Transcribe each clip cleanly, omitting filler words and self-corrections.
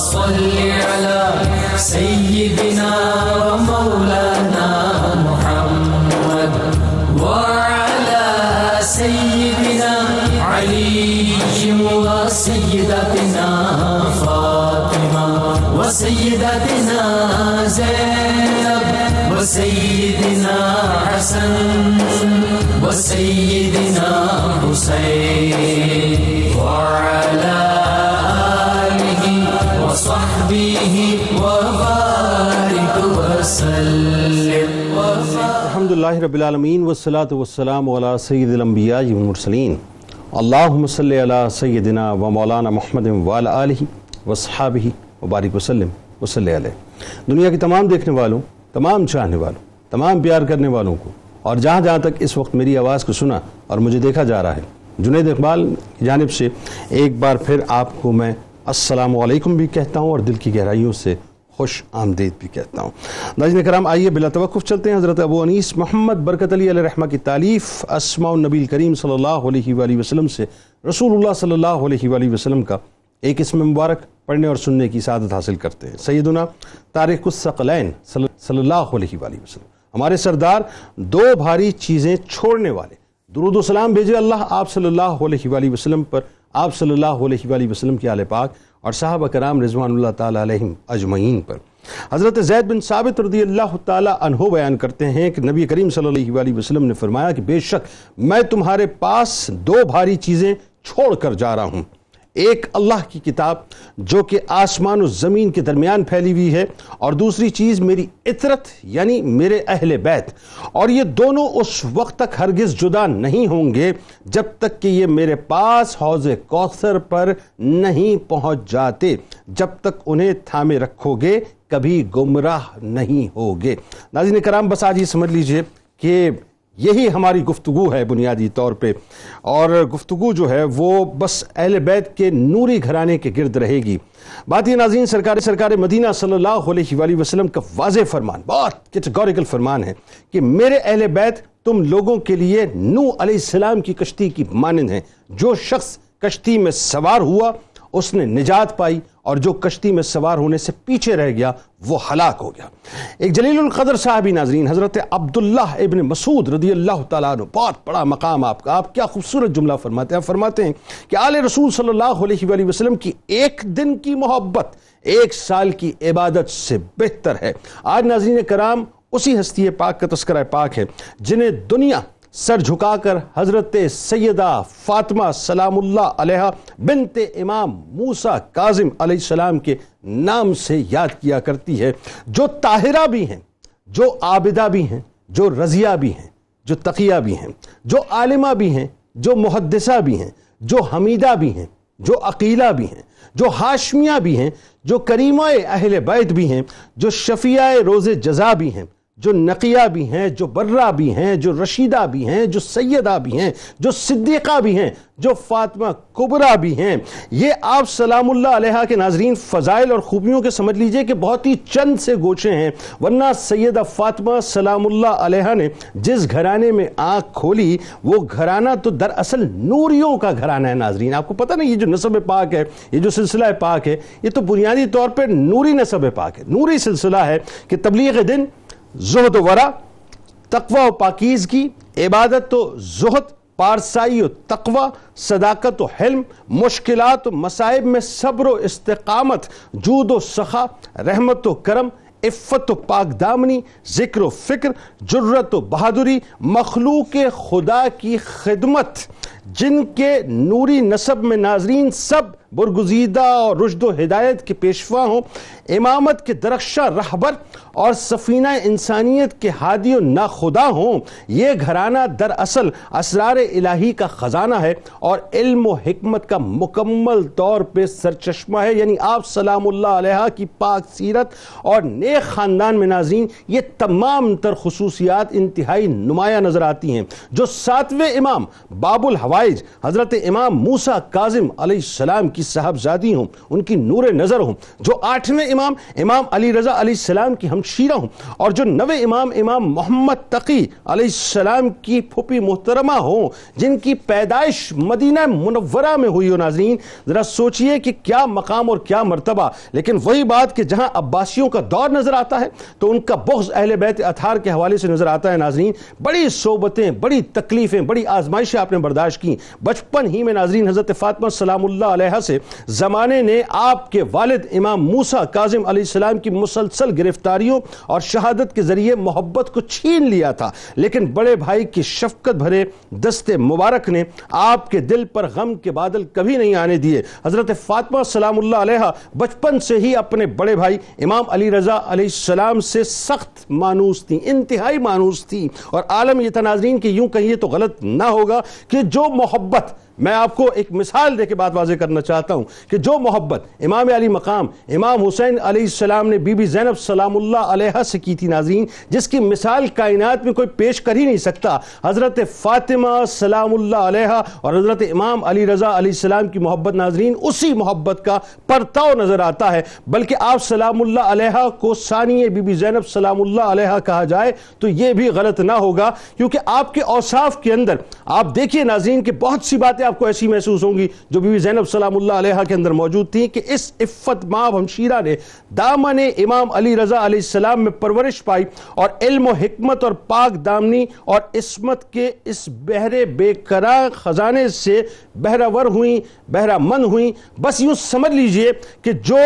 صل على سيدنا ومولانا محمد وعلى سيدنا علي وسيدتنا فاطمة وسيدتنا زينب وسيدنا حسن وسيدنا حسين وعلى آله وصحبه وبارك وسلم. الحمدللہ رب العالمین والصلاة والسلام علی سید الانبیاء والمرسلین. اللہم صلی علی سیدنا و مولانا محمد وعلی آلہ وصحابہ وبارک وسلم وصلی علیہ. دنیا کی تمام دیکھنے والوں، تمام چاہنے والوں، تمام پیار کرنے والوں کو، اور جہاں جہاں تک اس وقت میری آواز کو سنا اور مجھے دیکھا جا رہا ہے، جنید اقبال کی جانب سے ایک بار پھر آپ کو میں السلام علیکم بھی کہتا ہوں اور دل کی گہرائیوں سے خوش آمدید بھی کہتا ہوں. ناظرین کرام، آئیے بلا توقف چلتے ہیں حضرت ابو انیس محمد برکت علی علیہ رحمہ کی تالیف اسماء النبی الکریم صلی اللہ علیہ وآلہ وسلم سے رسول اللہ صلی اللہ علیہ وآلہ وسلم کا ایک اسم مبارک پڑھنے اور سننے کی سعادت حاصل کرتے ہیں. سیدنا طارق الثقلین صلی اللہ علیہ وآلہ وسلم، ہمارے سردار، دو بھاری چیزیں چھوڑنے والے. درود و سلام بھیجے اللہ آپ صلی اللہ علیہ وآلہ وسلم پر، آپ صلی اللہ علیہ وآلہ وسلم کے آل پاک اور صحابہ کرام رضوان اللہ تعالی علیہم اجمعین پر. حضرت زید بن ثابت رضی اللہ تعالی عنہ بیان کرتے ہیں کہ نبی کریم صلی اللہ علیہ وآلہ وسلم نے فرمایا کہ بے شک میں تمہارے پاس دو بھاری چیزیں چھوڑ کر جا رہا ہوں. ایک اللہ کی کتاب جو کہ آسمان و زمین کے درمیان پھیلی ہوئی ہے، اور دوسری چیز میری عطرت یعنی میرے اہل بیت، اور یہ دونوں اس وقت تک ہرگز جدا نہیں ہوں گے جب تک کہ یہ میرے پاس حوض کوثر پر نہیں پہنچ جاتے. جب تک انہیں تھامے رکھو گے کبھی گمراہ نہیں ہوگے. ناظرین کرام، بس آج یہ سمجھ لیجئے کہ یہی ہماری گفتگو ہے بنیادی طور پہ، اور گفتگو جو ہے وہ بس اہل بیت کے نوری گھرانے کے گرد رہے گی. بات یہ ناظرین، سرکار مدینہ صلی اللہ علیہ وآلہ وسلم کا واضح فرمان، بہت کیٹیگوریکل فرمان ہے کہ میرے اہل بیت تم لوگوں کے لیے نوح علیہ السلام کی کشتی کی مانند ہیں. جو شخص کشتی میں سوار ہوا اس نے نجات پائی، اور جو کشتی میں سوار ہونے سے پیچھے رہ گیا وہ ہلاک ہو گیا. ایک جلیل القدر صحابی ناظرین حضرت عبداللہ ابن مسعود رضی اللہ تعالیٰ عنہ، بہت بڑا مقام آپ کا، آپ کیا خوبصورت جملہ فرماتے ہیں. فرماتے ہیں کہ آل رسول صلی اللہ علیہ وآلہ وسلم کی ایک دن کی محبت 1 سال کی عبادت سے بہتر ہے. آج ناظرین کرام اسی ہستی پاک کا تذکرہ پاک ہے جنہیں دنیا سر جھکا کر حضرت سیدہ فاطمہ سلام اللہ علیہ بنت امام موسیٰ کاظم علیہ السلام کے نام سے یاد کیا کرتی ہے، جو طاہرہ بھی ہیں، جو عابدہ بھی ہیں، جو رضیہ بھی ہیں، جو تقیہ بھی ہیں، جو عالمہ بھی ہیں، جو محدثہ بھی ہیں، جو حمیدہ بھی ہیں، جو عقیلہ بھی ہیں، جو ہاشمیہ بھی ہیں، جو کریمہ اہل بیت بھی ہیں، جو شفیعہ روز جزا بھی ہیں، جو نقیہ بھی ہیں، جو برہ بھی ہیں، جو رشیدہ بھی ہیں، جو سیدہ بھی ہیں، جو صدیقہ بھی ہیں، جو فاطمہ کبریٰ بھی ہیں. یہ آپ سلام اللہ علیہ کے ناظرین فضائل اور خوبیوں کے سمجھ لیجئے کہ بہت ہی چند سے گوشے ہیں، ورنہ سیدہ فاطمہ سلام اللہ علیہ نے جس گھرانے میں آنکھ کھولی وہ گھرانہ تو دراصل نوریوں کا گھرانہ ہے. ناظرین آپ کو پتہ نہیں، یہ جو نسب پاک ہے، یہ جو سلسلہ پاک ہے، یہ تو بنیادی طور پر نوری نسب پاک ہے، نوری سلسلہ ہے کہ تبلیغ دین، زہد و ورع، تقوی و پاکیزگی، عبادت و زہد، پارسائی و تقوی، صداقت و حلم، مشکلات و مصائب میں صبر و استقامت، جود و سخا، رحمت و کرم، عفت و پاک دامنی، ذکر و فکر، جرت و بہادری، مخلوق خدا کی خدمت، جن کے نوری نسب میں ناظرین سب برگزیدہ اور رشد و ہدایت کے پیشوا ہوں، امامت کے درخشہ رہبر اور سفینہ انسانیت کے ہادی و ناخدا ہوں. یہ گھرانہ دراصل اسرار الہی کا خزانہ ہے اور علم و حکمت کا مکمل طور پہ سرچشمہ ہے. یعنی آپ سلام اللہ علیہ کی پاک سیرت اور نیک خاندان میں ناظرین یہ تمام تر خصوصیات انتہائی نمایاں نظر آتی ہیں، جو 7ویں امام باب الحوائج حضرت امام موسیٰ کاظم علیہ السلام کی صاحبزادی ہوں، ان کی نور نظر ہوں، جو 8ویں امام امام علی رضا علیہ السلام کی ہمشیرہ ہوں، اور جو 9ویں امام امام محمد تقی علیہ السلام کی پھوپھی محترمہ ہوں، جن کی پیدائش مدینہ منورہ میں ہوئی ہو۔ ناظرین ذرا سوچئے کہ کیا مقام اور کیا مرتبہ، لیکن وہی بات کہ جہاں عباسیوں کا دور نظر آتا ہے تو ان کا بغض اہل بیت اطہار کے حوالے سے نظر آتا ہے۔ ناظرین بڑی صحبتیں، بڑی تکلیفیں، بڑی آزمائشیں آپ نے برداشت کی۔ بچپن ہی میں ناظرین حضرت فاطمہ سلام اللہ علیہ سے زمانے نے آپ کے والد امام موسیٰ کاظم علیہ السلام کی مسلسل گرفتاریوں اور شہادت کے ذریعے محبت کو چھین لیا تھا، لیکن بڑے بھائی کی شفقت بھرے دست مبارک نے آپ کے دل پر غم کے بادل کبھی نہیں آنے دیے۔ حضرت فاطمہ سلام اللہ علیہ بچپن سے ہی اپنے بڑے بھائی امام علی رضا علیہ السلام سے سخت مانوس تھیں، انتہائی مانوس تھیں، اور عالم یہ تھا ناظرین کہ یوں کہیے تو غلط نہ ہوگا کہ جو محبت، میں آپ کو ایک مثال دے کے بات واضح کرنا چاہتا ہوں کہ جو محبت امام علی مقام امام حسین علیہ السلام نے بی بی زینب سلام اللہ علیہ سے کی تھی ناظرین، جس کی مثال کائنات میں کوئی پیش کر ہی نہیں سکتا، حضرت فاطمہ سلام اللہ علیہ اور حضرت امام علی رضا علیہ السلام کی محبت ناظرین اسی محبت کا پرتاؤ نظر آتا ہے۔ بلکہ آپ سلام اللہ علیہ کو ثانی بی بی زینب سلام اللہ علیہ کہا جائے تو یہ بھی غلط نہ ہوگا، کیونکہ آپ کے اوصاف کے اندر آپ دیکھیے ناظرین کہ بہت سی باتیں آپ کو ایسی محسوس ہوں گی جو بی بی زینب سلام اللہ علیہ کے اندر موجود تھی، کہ اس عفت مآب ہمشیرہ نے دامن امام علی رضا علیہ السلام میں پرورش پائی اور علم و حکمت اور پاک دامنی اور عصمت کے اس بحر بے کراں خزانے سے بہرور ہوئیں، بہرہ مند ہوئیں۔ بس یوں سمجھ لیجئے کہ جو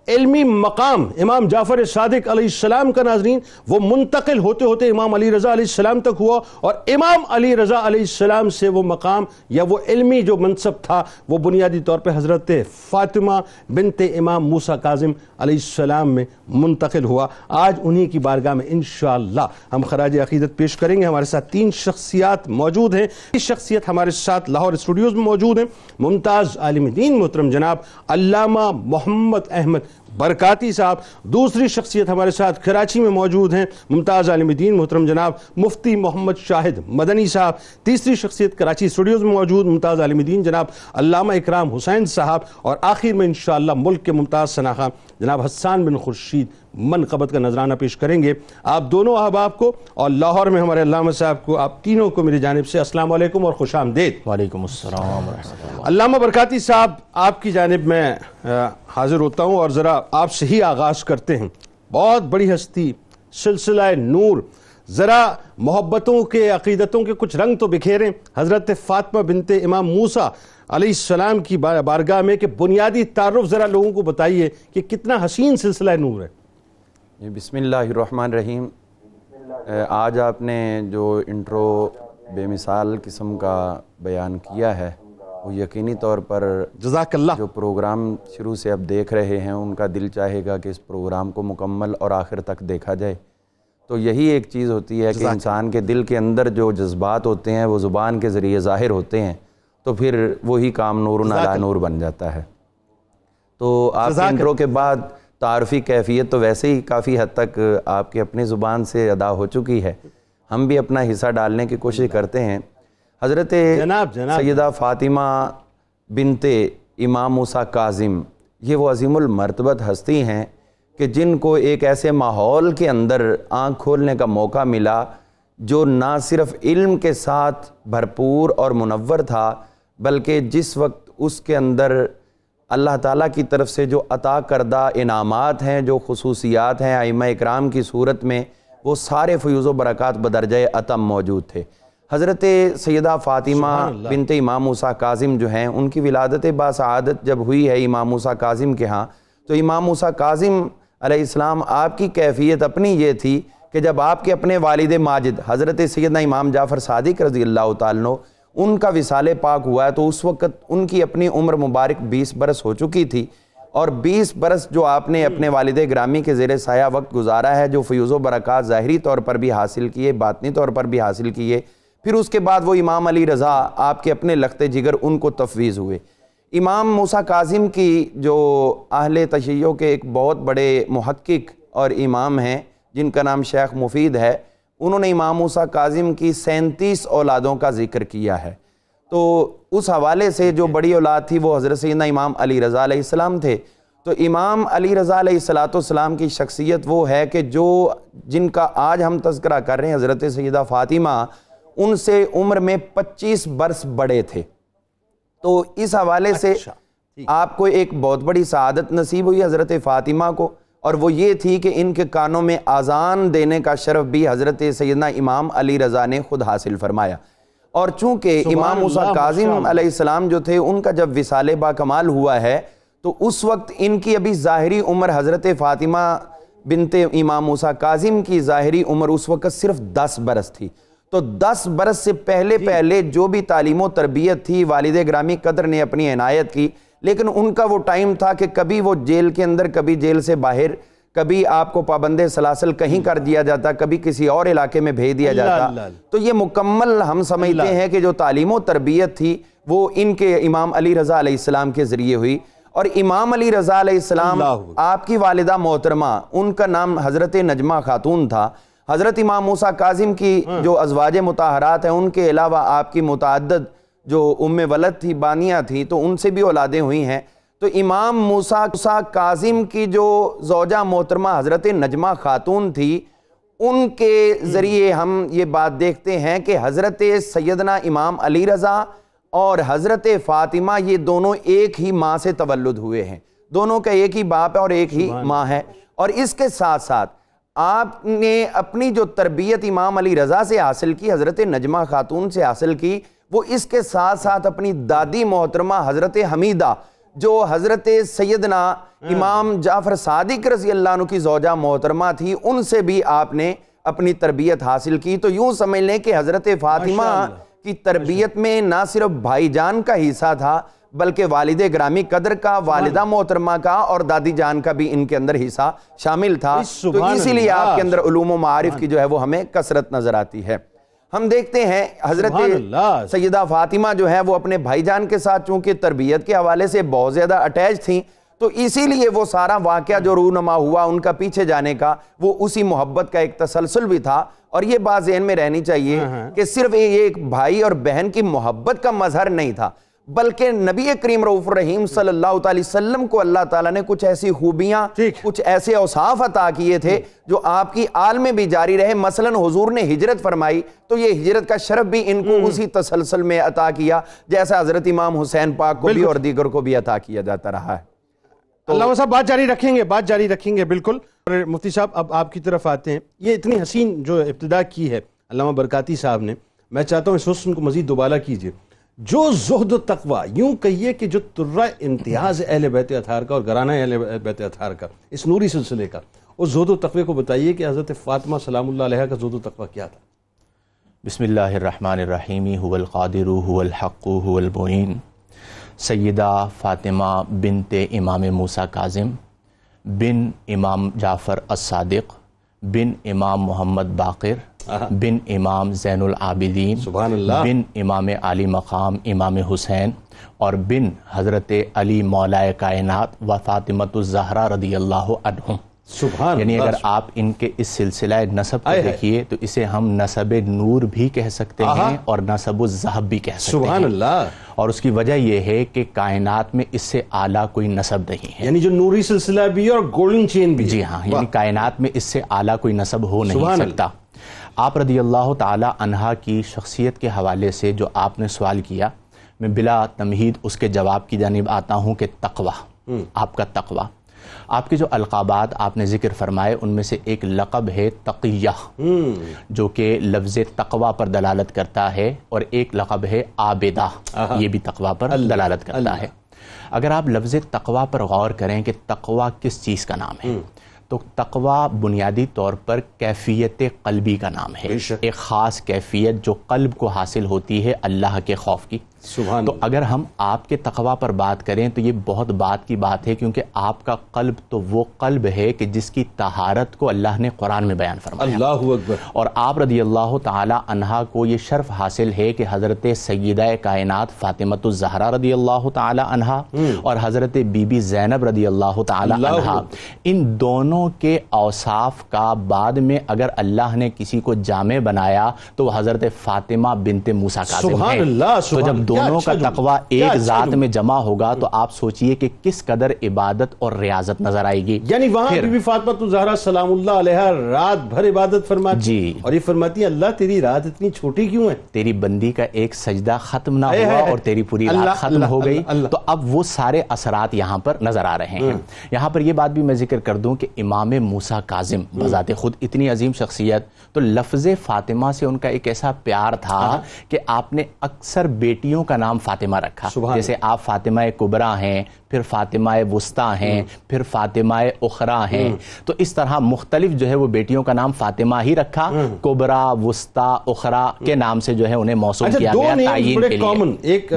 علمی مقام امام جعفر صادق علیہ السلام کا ناظرین وہ منتقل ہوتے ہوتے امام علی رضا علیہ السلام تک ہوا، اور امام علی رضا علیہ السلام سے وہ مقام یا وہ علمی جو منصب تھا وہ بنیادی طور پہ حضرت فاطمہ بنت امام موسیٰ کاظم علیہ السلام میں منتقل ہوا۔ آج انہی کی بارگاہ میں انشاءاللہ ہم خراج عقیدت پیش کریں گے۔ ہمارے ساتھ 3 شخصیات موجود ہیں۔ اس شخصیت ہمارے ساتھ لاہور اسٹوڈیوز میں موجود ہیں، ممتاز عالم دین محترم جناب علامہ محمد احمد برکاتی صاحب۔ دوسری شخصیت ہمارے ساتھ کراچی میں موجود ہیں، ممتاز عالم دین محترم جناب مفتی محمد شاہد مدنی صاحب۔ تیسری شخصیت کراچی اسٹوڈیوز میں موجود ممتاز عالم دین جناب علامہ اکرام حسین صاحب، اور آخر میں انشاءاللہ ملک کے ممتاز شناخواں جناب حسان بن خورشید منقبت کا نذرانہ پیش کریں گے۔ آپ دونوں احباب کو اور لاہور میں ہمارے علامہ صاحب کو، آپ تینوں کو میری جانب سے السلام علیکم اور خوش آمدید۔ وعلیکم السلام ورحمۃ اللہ۔ علامہ برکاتی صاحب آپ کی جانب میں حاضر ہوتا ہوں اور ذرا آپ سے ہی آغاز کرتے ہیں۔ بہت بڑی ہستی، سلسلہ نور، ذرا محبتوں کے عقیدتوں کے کچھ رنگ تو بکھیریں حضرت فاطمہ بنت امام موسیٰ علیہ السلام کی بارگاہ میں، کہ بنیادی تعارف ذرا لوگوں کو بتائیے کہ کتنا حسین سلسلہ نور ہے۔ بسم اللہ الرحمن الرحیم۔ آج آپ نے جو انٹرو بے مثال قسم کا بیان کیا ہے وہ یقینی طور پر جزاک اللہ، جو پروگرام شروع سے اب دیکھ رہے ہیں ان کا دل چاہے گا کہ اس پروگرام کو مکمل اور آخر تک دیکھا جائے۔ تو یہی ایک چیز ہوتی ہے کہ انسان کے دل کے اندر جو جذبات ہوتے ہیں وہ زبان کے ذریعے ظاہر ہوتے ہیں، تو پھر وہی کام نور علی نور بن جاتا ہے۔ تو آپ کے انٹرو کے بعد تعارفی کیفیت تو ویسے ہی کافی حد تک آپ کے اپنی زبان سے ادا ہو چکی ہے، ہم بھی اپنا حصہ ڈالنے کی کوشش کرتے ہیں۔ حضرت سیدہ فاطمہ بنت امام موسیٰ کاظم یہ وہ عظیم المرتبت ہستی ہیں کہ جن کو ایک ایسے ماحول کے اندر آنکھ کھولنے کا موقع ملا جو نہ صرف علم کے ساتھ بھرپور اور منور تھا، بلکہ جس وقت اس کے اندر اللہ تعالیٰ کی طرف سے جو عطا کردہ انعامات ہیں، جو خصوصیات ہیں ائمہ اکرام کی صورت میں، وہ سارے فیوز و برکات بدرجہ اتم موجود تھے۔ حضرت سیدہ فاطمہ بنت امام موسیٰ کاظم جو ہیں، ان کی ولادت باسعادت جب ہوئی ہے امام موسیٰ کاظم کے ہاں، تو امام موسیٰ کاظم علیہ السلام آپ کی کیفیت اپنی یہ تھی کہ جب آپ کے اپنے والد ماجد حضرت سیدنا امام جعفر صادق رضی اللہ تعالیٰ عنہ ان کا وصال پاک ہوا ہے، تو اس وقت ان کی اپنی عمر مبارک 20 برس ہو چکی تھی، اور 20 برس جو آپ نے اپنے والد گرامی کے زیر سایہ وقت گزارا ہے، جو فیوز و برکات ظاہری طور پر بھی حاصل کیے، باطنی طور پر بھی حاصل کیے، پھر اس کے بعد وہ امام علی رضا آپ کے اپنے لخت جگر ان کو تفویض ہوئے۔ امام موسیٰ کاظم کی جو اہل تشیع کے ایک بہت بڑے محقق اور امام ہیں جن کا نام شیخ مفید ہے، انہوں نے امام موسیٰ کاظم کی 37 اولادوں کا ذکر کیا ہے، تو اس حوالے سے جو بڑی اولاد تھی وہ حضرت سیدنا امام علی رضا علیہ السلام تھے. تو امام علی رضا علیہ السلام کی شخصیت وہ ہے کہ جن کا آج ہم تذکرہ کر رہے ہیں، حضرت سیدہ فاطمہ ان سے عمر میں 25 برس بڑے تھے. تو اس حوالے سے آپ کو ایک بہت بڑی سعادت نصیب ہوئی حضرت فاطمہ کو، اور وہ یہ تھی کہ ان کے کانوں میں اذان دینے کا شرف بھی حضرت سیدنا امام علی رضا نے خود حاصل فرمایا. اور چونکہ امام موسیٰ کاظم علیہ السلام جو تھے ان کا جب وصال با کمال ہوا ہے تو اس وقت ان کی ابھی ظاہری عمر، حضرت فاطمہ بنت امام موسیٰ کاظم کی ظاہری عمر اس وقت صرف 10 برس تھی. تو 10 برس سے پہلے جو بھی تعلیم و تربیت تھی والد گرامی قدر نے اپنی عنایت کی، لیکن ان کا وہ ٹائم تھا کہ کبھی وہ جیل کے اندر، کبھی جیل سے باہر، کبھی آپ کو پابند سلاسل کہیں کر دیا جاتا، کبھی کسی اور علاقے میں بھیج دیا جاتا. تو یہ مکمل ہم سمجھتے ہیں کہ جو تعلیم و تربیت تھی وہ ان کے امام علی رضا علیہ السلام کے ذریعے ہوئی. اور امام علی رضا علیہ السلام، آپ کی والدہ محترمہ، ان کا نام حضرت نجمہ خاتون تھا. حضرت امام موسیٰ کاظم کی جو ازواج مطہرات ہیں ان کے علاوہ آپ کی متعدد جو ام ولد تھی، بانیہ تھی، تو ان سے بھی اولادیں ہوئی ہیں. تو امام موسیٰ کاظم کی جو زوجہ محترمہ حضرت نجمہ خاتون تھی، ان کے ذریعے ہم یہ بات دیکھتے ہیں کہ حضرت سیدنا امام علی رضا اور حضرت فاطمہ یہ دونوں ایک ہی ماں سے تولد ہوئے ہیں، دونوں کا ایک ہی باپ ہے اور ایک ہی ماں ہے. اور اس کے ساتھ ساتھ آپ نے اپنی جو تربیت امام علی رضا سے حاصل کی، حضرت نجمہ خاتون سے حاصل کی، وہ اس کے ساتھ ساتھ اپنی دادی محترمہ حضرت حمیدہ جو حضرت سیدنا امام جعفر صادق رضی اللہ عنہ کی زوجہ محترمہ تھی، ان سے بھی آپ نے اپنی تربیت حاصل کی. تو یوں سمجھ لیں کہ حضرت فاطمہ کی تربیت میں نہ صرف بھائی جان کا حصہ تھا بلکہ والد گرامی قدر کا، والدہ محترمہ کا اور دادی جان کا بھی ان کے اندر حصہ شامل تھا. تو اسی لیے آپ کے اندر علوم و معارف کی جو ہے وہ ہمیں کثرت نظر آتی ہے. ہم دیکھتے ہیں حضرت سیدہ فاطمہ جو ہے وہ اپنے بھائی جان کے ساتھ چونکہ تربیت کے حوالے سے بہت زیادہ اٹیچ تھیں، تو اسی لیے وہ سارا واقعہ جو رونما ہوا ان کا پیچھے جانے کا، وہ اسی محبت کا ایک تسلسل بھی تھا. اور یہ بات ذہن میں رہنی چاہیے کہ صرف یہ ایک بھائی اور بہن کی محبت کا مظہر نہیں تھا، بلکہ نبی کریم رؤوف الرحیم صلی اللہ علیہ وسلم کو اللہ تعالیٰ نے کچھ ایسی خوبیاں، کچھ ایسے اوصاف عطا کیے تھے جو آپ کی آل میں بھی جاری رہے. مثلا حضور نے ہجرت فرمائی تو یہ ہجرت کا شرف بھی ان کو اسی تسلسل میں عطا کیا، جیسا حضرت امام حسین پاک کو بھی اور دیگر کو بھی عطا کیا جاتا رہا ہے. علامہ صاحب بات جاری رکھیں گے بالکل. اور مفتی صاحب اب آپ کی طرف آتے ہیں. یہ اتنی حسین جو ابتدا کی ہے علامہ برکاتی صاحب نے، میں چاہتا ہوں اس حسن کو مزید دوبالا کیجئے. جو زہد و تقوی، یوں کہیے کہ جو ترہ امتیاز اہل بیت اطہار کا اور گھرانہ اہل بیت اطہار کا، اس نوری سلسلے کا، اس زہد و تقوی کو بتائیے کہ حضرت فاطمہ سلام اللہ علیہا کا زہد و تقوی کیا تھا. بسم اللہ الرحمن الرحیم. هو القادر هو الحق هو المعین. سیدہ فاطمہ بنت امام موسیٰ کاظم بن امام جعفر الصادق بن امام محمد باقر بن امام زین العابدین سبحان اللہ بن امام علی مقام امام حسین اور بن حضرت علی مولائے کائنات و فاطمۃ الزہرا رضی اللہ عنہم. سبحان یعنی اللہ. اگر آپ ان کے اس سلسلہ نسب کو دیکھیے تو اسے ہم نسب نور بھی کہہ سکتے ہیں اور نسب الذہب بھی کہہ سکتے ہیں. سبحان اللہ. اور اس کی وجہ یہ ہے کہ کائنات میں اس سے اعلیٰ کوئی نسب نہیں ہے، یعنی جو نوری سلسلہ بھی ہے اور گولڈن چین بھی. جی ہاں، یعنی کائنات میں اس سے اعلیٰ کوئی نسب ہو نہیں سکتا. آپ رضی اللہ تعالی عنہا کی شخصیت کے حوالے سے جو آپ نے سوال کیا، میں بلا تمہید اس کے جواب کی جانب آتا ہوں کہ تقوی، آپ کا تقوی. آپ کے جو القابات آپ نے ذکر فرمائے ان میں سے ایک لقب ہے تقیہ، جو کہ لفظ تقوی پر دلالت کرتا ہے، اور ایک لقب ہے عابدہ، یہ بھی تقوی پر دلالت کرتا ہے. اگر آپ لفظ تقوی پر غور کریں کہ تقوی کس چیز کا نام ہے، تو تقوی بنیادی طور پر کیفیت قلبی کا نام ہے، ایک خاص کیفیت جو قلب کو حاصل ہوتی ہے اللہ کے خوف کی. تو اگر ہم آپ کے تقوی پر بات کریں تو یہ بہت بات کی بات ہے، کیونکہ آپ کا قلب تو وہ قلب ہے کہ جس کی طہارت کو اللہ نے قرآن میں بیان فرمایا. اللہ اکبر. اور آپ رضی اللہ تعالی عنہا کو یہ شرف حاصل ہے کہ حضرت سیدہ کائنات فاطمۃ الزہرا رضی اللہ تعالی عنہا اور حضرت بی بی زینب رضی اللہ تعالی عنہا، ان دونوں کے اوصاف کا بعد میں اگر اللہ نے کسی کو جامع بنایا تو وہ حضرت فاطمہ بنت موسیٰ کاظم ہے. سبحان اللہ. تو جب دونوں کا تقوی ایک ذات میں جمع ہوگا تو آپ سوچئے کہ کس قدر عبادت اور ریاضت نظر آئے گی. یعنی وہاں بی بی فاطمہ الزہرا سلام اللہ علیہا رات بھر عبادت فرماتی جی، اور یہ فرماتی ہیں اللہ تیری رات اتنی چھوٹی کیوں ہے؟ تیری بندی کا ایک سجدہ ختم نہ ہوا اور تیری پوری رات ختم ہو گئی. تو اب وہ سارے اثرات یہاں پر نظر آ رہے ہیں. یہاں پر یہ بات بھی میں ذکر کر دوں کہ امام موسیٰ کاظم بذات خود اتنی عظیم شخصیت، تو لفظ فاطمہ سے ان کا ایک ایسا پیار تھا کہ آپ نے اکثر بیٹیوں کا نام فاطمہ رکھا. جیسے آپ فاطمہ کبریٰ ہیں، پھر فاطمہ وسطیٰ ہیں، پھر فاطمہ اخریٰ ہیں. تو اس طرح مختلف جو ہے وہ بیٹیوں کا نام فاطمہ ہی رکھا. کبریٰ، وسطیٰ، اخریٰ کے نام سے جو ہے انہیں موصول کیا گیا تعیین کے لیے. ایک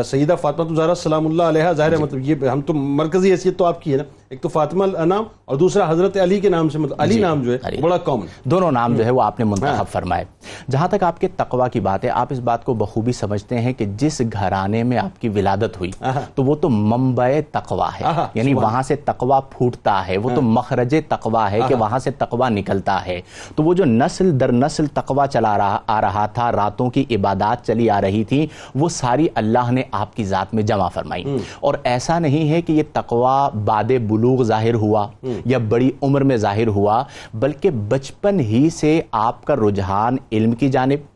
سیدہ فاطمہ الزہرا سلام اللہ علیہا، ظاہر ہے مطلب یہ ہم تو مرکزی حیثیت تو آپ کی ہے نا، ایک تو فاطمہ نام اور دوسرا حضرت علی کے نام سے، مطلب علی نام جو ہے بڑا کامن، دونوں نام جو ہے وہ آپ نے منتخب فرمائے. جہاں تک آپ کے تقوی کی بات ہے، آپ اس بات کو بخوبی سمجھتے ہیں کہ جس گھرانے میں آپ کی ولادت ہوئی تو وہ تو منبع تقوی ہے، یعنی وہاں سے تقوی پھوٹتا ہے، وہ تو مخرج تقوی ہے کہ وہاں سے تقوی نکلتا ہے. تو وہ جو نسل در نسل تقوی چلا آ رہا تھا، راتوں کی عبادات چلی آ رہی تھی، وہ ساری اللہ نے آپ کی ذات میں جمع فرمائی. اور ایسا نہیں ہے کہ یہ تقوی بعد بلوغ ظاہر ہوا یا بڑی عمر میں ظاہر ہوا، بلکہ بچپن ہی سے آپ کا رجحان علم کی جانب،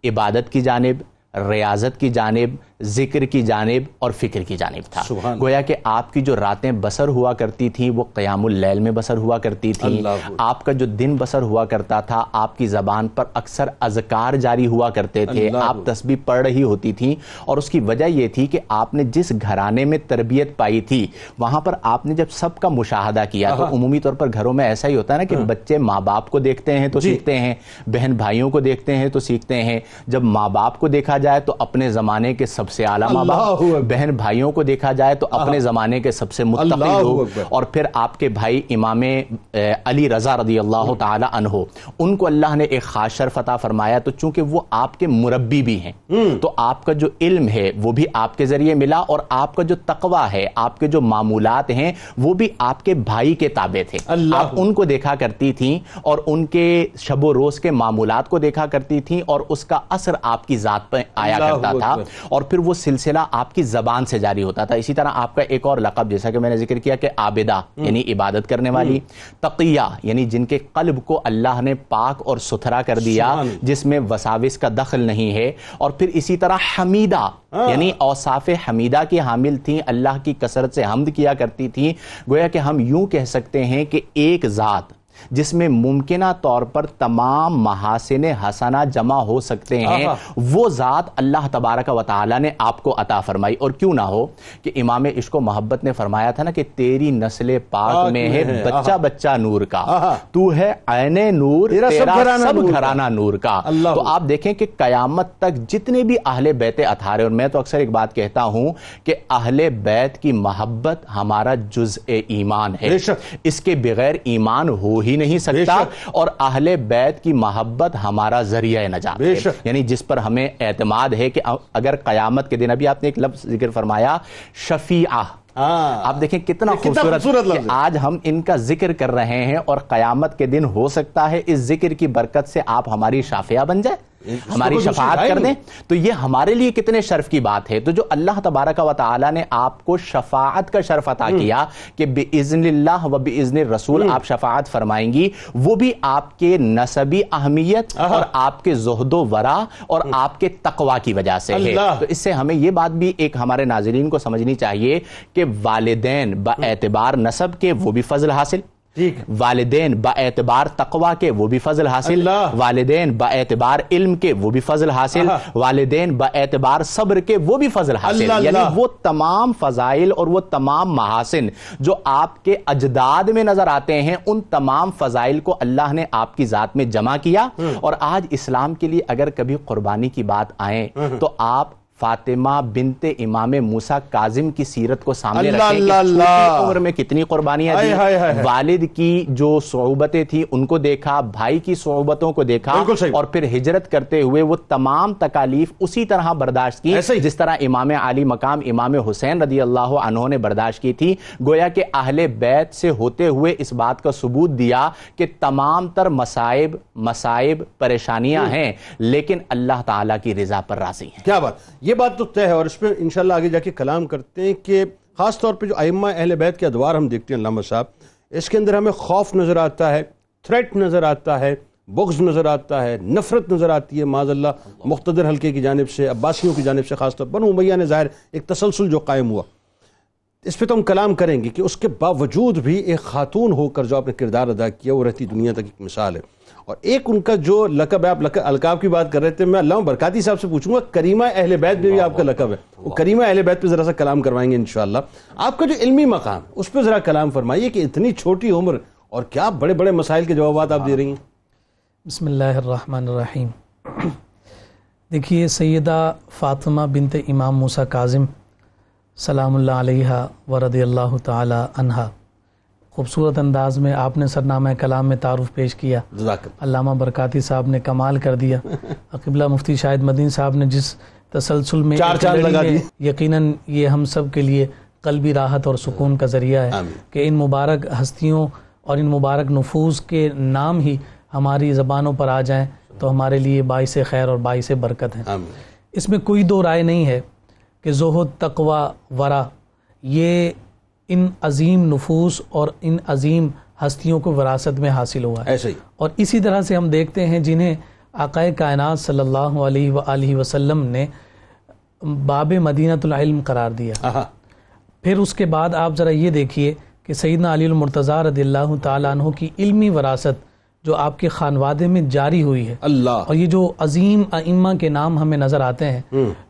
عبادت کی جانب، ریاضت کی جانب، ذکر کی جانب اور فکر کی جانب تھا. گویا کہ آپ کی جو راتیں بسر ہوا کرتی تھیں وہ قیام اللیل میں بسر ہوا کرتی تھیں. آپ کا جو دن بسر ہوا کرتا تھا، آپ کی زبان پر اکثر اذکار جاری ہوا کرتے تھے، آپ تسبیح پڑھ رہی ہوتی تھیں. اور اس کی وجہ یہ تھی کہ آپ نے جس گھرانے میں تربیت پائی تھی، وہاں پر آپ نے جب سب کا مشاہدہ کیا. تو عمومی طور پر گھروں میں ایسا ہی ہوتا ہے نا کہ بچے ماں باپ کو دیکھتے ہیں تو سیکھتے ہیں، بہن بھائیوں کو دیکھتے ہیں تو سیکھتے ہیں. جب ماں باپ کو دیکھا جائے تو اپنے زمانے کے سب سے اعلیٰ ماں باپ، بہن بھائیوں کو دیکھا جائے تو اپنے زمانے کے سب سے متقی لوگ، اور پھر آپ کے بھائی امام علی رضا رضی اللہ تعالی عنہ، ان کو اللہ نے ایک خاص شرف عطا فرمایا. تو چونکہ وہ آپ کے مربی بھی ہیں تو آپ کا جو علم ہے وہ بھی آپ کے ذریعے ملا، اور آپ کا جو تقوی ہے، آپ کے جو معمولات ہیں وہ بھی آپ کے بھائی کے تابع تھے. آپ ان کو دیکھا کرتی تھیں اور ان کے شب و روز کے معمولات کو دیکھا کرتی تھیں، اور اس کا اثر آپ کی ذات پر آیا کرتا تھا، اور پھر وہ سلسلہ آپ کی زبان سے جاری ہوتا تھا. اسی طرح آپ کا ایک اور لقب جیسا کہ میں نے ذکر کیا کہ عابدہ یعنی عبادت کرنے والی، تقیہ یعنی جن کے قلب کو اللہ نے پاک اور ستھرا کر دیا، جس میں وساوس کا دخل نہیں ہے، اور پھر اسی طرح حمیدہ یعنی اوصاف حمیدہ کی حامل تھیں، اللہ کی کثرت سے حمد کیا کرتی تھیں. گویا کہ ہم یوں کہہ سکتے ہیں کہ ایک ذات جس میں ممکنہ طور پر تمام محاسن حسنہ جمع ہو سکتے ہیں، وہ ذات اللہ تبارک و تعالی نے آپ کو عطا فرمائی. اور کیوں نہ ہو کہ امام عشق و محبت نے فرمایا تھا نا کہ تیری نسل پاک میں ہے بچہ بچہ نور کا، تو ہے عین نور، تیرا سب گھرانہ نور کا. تو آپ دیکھیں کہ قیامت تک جتنے بھی اہل بیت اطہار، اور میں تو اکثر ایک بات کہتا ہوں کہ اہل بیت کی محبت ہمارا جزء ایمان ہے، اس کے بغیر ایمان ہو ہی نہیں سکتا، اور اہل بیت کی محبت ہمارا ذریعہ نجات ہے، یعنی جس پر ہمیں اعتماد ہے کہ اگر قیامت کے دن، ابھی آپ نے ایک لفظ ذکر فرمایا شفیعہ، آپ دیکھیں کتنا خوبصورت کہ آج ہم ان کا ذکر کر رہے ہیں، اور قیامت کے دن ہو سکتا ہے اس ذکر کی برکت سے آپ ہماری شافعہ بن جائے، ہماری شفاعت کر دیں. تو یہ ہمارے لیے کتنے شرف کی بات ہے. تو جو اللہ تبارک و تعالی نے آپ کو شفاعت کا شرف عطا کیا کہ بِإِذْنِ اللہ و بِإِذْنِ الرسول آپ شفاعت فرمائیں گی، وہ بھی آپ کے نسبی اہمیت اور آپ کے زہد و ورع اور آپ کے تقوی کی وجہ سے ہے. تو اس سے ہمیں یہ بات بھی ایک ہمارے ناظرین کو سمجھنی چاہیے کہ والدین با اعتبار نسب کے وہ بھی فضل حاصل، والدین با اعتبار تقوی کے وہ بھی فضل حاصل، والدین با اعتبار علم کے وہ بھی فضل حاصل، والدین با اعتبار صبر کے وہ بھی فضل حاصل. یعنی وہ تمام فضائل اور وہ تمام محاسن جو آپ کے اجداد میں نظر آتے ہیں، ان تمام فضائل کو اللہ نے آپ کی ذات میں جمع کیا. اور آج اسلام کے لیے اگر کبھی قربانی کی بات آئے تو آپ فاطمہ بنت امام موسیٰ کاظم کی سیرت کو سامنے رکھیں کہ چھوٹی عمر میں کتنی قربانیاں دی، والد کی جو صعوبتیں تھی ان کو دیکھا، بھائی کی صعوبتوں کو دیکھا، اور پھر ہجرت کرتے ہوئے وہ تمام تکالیف اسی طرح برداشت کی جس طرح امام علی مقام امام حسین رضی اللہ عنہ نے برداشت کی تھی. گویا کہ اہل بیت سے ہوتے ہوئے اس بات کا ثبوت دیا کہ تمام تر مصائب پریشانیاں ہیں لیکن اللہ تعالیٰ کی رضا پر راضی ہیں. کیا بات. یہ بات تو طے ہے، اور اس پہ انشاءاللہ آگے جا کے کلام کرتے ہیں کہ خاص طور پہ جو ائمہ اہل بیت کے ادوار ہم دیکھتے ہیں علامہ صاحب، اس کے اندر ہمیں خوف نظر آتا ہے، تھریٹ نظر آتا ہے، بغض نظر آتا ہے، نفرت نظر آتی ہے معاذ اللہ مقتدر حلقے کی جانب سے، عباسیوں کی جانب سے، خاص طور پر بنو امیہ نے ظاہر ایک تسلسل جو قائم ہوا، اس پہ تو ہم کلام کریں گے کہ اس کے باوجود بھی ایک خاتون ہو کر جو آپ نے کردار ادا کیا وہ رہتی دنیا تک ایک مثال ہے. اور ایک ان کا جو لقب ہے، آپ القاب کی بات کر رہے تھے، میں علامہ برکاتی صاحب سے پوچھوں گا کریمہ اہل بیت میں بھی آپ کا لقب ہے، وہ کریمہ اہل بیت پہ ذرا سا کلام کروائیں گے انشاءاللہ. آپ کا جو علمی مقام اس پہ ذرا کلام فرمائیے کہ اتنی چھوٹی عمر اور کیا بڑے بڑے مسائل کے جوابات آپ دے رہی ہیں. بسم اللہ الرحمن الرحیم. دیکھیے سیدہ فاطمہ بنت امام موسیٰ کاظم سلام اللہ علیہا و رضی اللہ تعالی عنہا، خوبصورت انداز میں آپ نے سرنامہ کلام میں تعارف پیش کیا. علامہ برکاتی صاحب نے کمال کر دیا. قبلہ مفتی شاہد مدین صاحب نے جس تسلسل میں یقیناً یہ ہم سب کے لیے قلبی راحت اور سکون کا ذریعہ ہے کہ ان مبارک ہستیوں اور ان مبارک نفوذ کے نام ہی ہماری زبانوں پر آ جائیں تو ہمارے لیے باعث خیر اور باعث برکت ہیں. اس میں کوئی دو رائے نہیں ہے کہ زہد، تقوی، ورع یہ ان عظیم نفوس اور ان عظیم ہستیوں کو وراثت میں حاصل ہوا ہے. ایسے ہی اور اسی طرح سے ہم دیکھتے ہیں جنہیں آقا کائنات صلی اللہ علیہ وآلہ وسلم نے باب مدینۃ العلم قرار دیا. پھر اس کے بعد آپ ذرا یہ دیکھیے کہ سیدنا علی المرتضیٰ رضی اللہ تعالیٰ عنہ کی علمی وراثت جو آپ کے خانوادے میں جاری ہوئی ہے. اور یہ جو عظیم ائمہ کے نام ہمیں نظر آتے ہیں،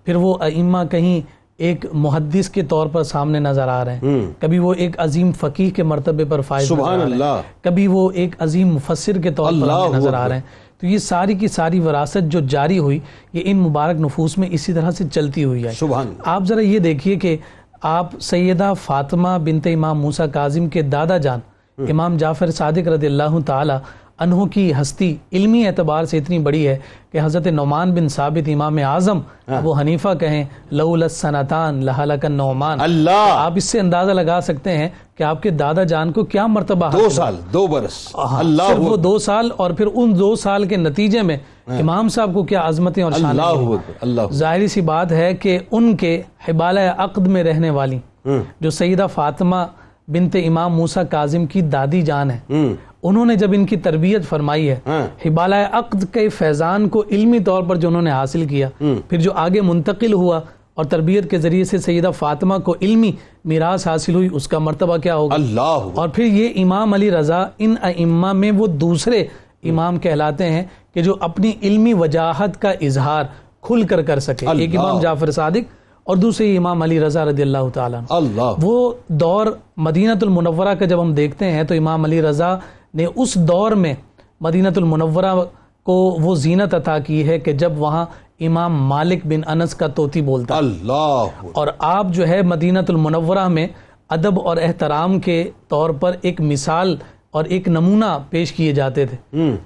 پھر وہ ائمہ کہیں ایک محدث کے طور پر سامنے نظر آ رہے ہیں، کبھی وہ ایک عظیم فقیہ کے مرتبے پر فائز نظر آ رہے ہیں، کبھی وہ ایک عظیم مفسر کے طور پر ہمیں نظر آ رہے ہیں. تو یہ ساری کی ساری وراثت جو جاری ہوئی یہ ان مبارک نفوس میں اسی طرح سے چلتی ہوئی ہے. آپ ذرا یہ دیکھیے کہ آپ سیدہ فاطمہ بنت امام موسیٰ کاظم کے دادا جان امام جعفر صادق رضی اللہ تعالی عنہ کی ہستی علمی اعتبار سے اتنی بڑی ہے کہ حضرت نعمان بن ثابت امام اعظم ابو حنیفہ کہیں لولا السنتان لہلک النعمان. آپ اس سے اندازہ لگا سکتے ہیں کہ آپ کے دادا جان کو کیا مرتبہ 2 سال 2 برس، صرف وہ 2 سال، اور پھر ان 2 سال کے نتیجے میں امام صاحب کو کیا عظمتیں اور شانیں. ظاہری سی بات ہے کہ ان کے حبالہ عقد میں رہنے والی جو سیدہ فاطمہ بنت امام موسیٰ کاظم کی دادی جان ہے، انہوں نے جب ان کی تربیت فرمائی ہے، حبالہ عقد کے فیضان کو علمی طور پر جو انہوں نے حاصل کیا، پھر جو آگے منتقل ہوا اور تربیت کے ذریعے سے سیدہ فاطمہ کو علمی میراث حاصل ہوئی، اس کا مرتبہ کیا ہوگا. اور پھر یہ امام علی رضا ان ائمہ میں وہ دوسرے امام کہلاتے ہیں کہ جو اپنی علمی وجاہت کا اظہار کھل کر کر سکے. ایک امام جعفر صادق اور دوسرے امام علی رضا رضی اللہ تعالیٰ عنہ. وہ دور مدینۃ المنورہ کا جب ہم دیکھتے ہیں تو امام علی رضا نے اس دور میں مدینۃ المنورہ کو وہ زینت عطا کی ہے کہ جب وہاں امام مالک بن انس کا طوطی بولتا. اور آپ جو ہے مدینۃ المنورہ میں ادب اور احترام کے طور پر ایک مثال اور ایک نمونہ پیش کیے جاتے تھے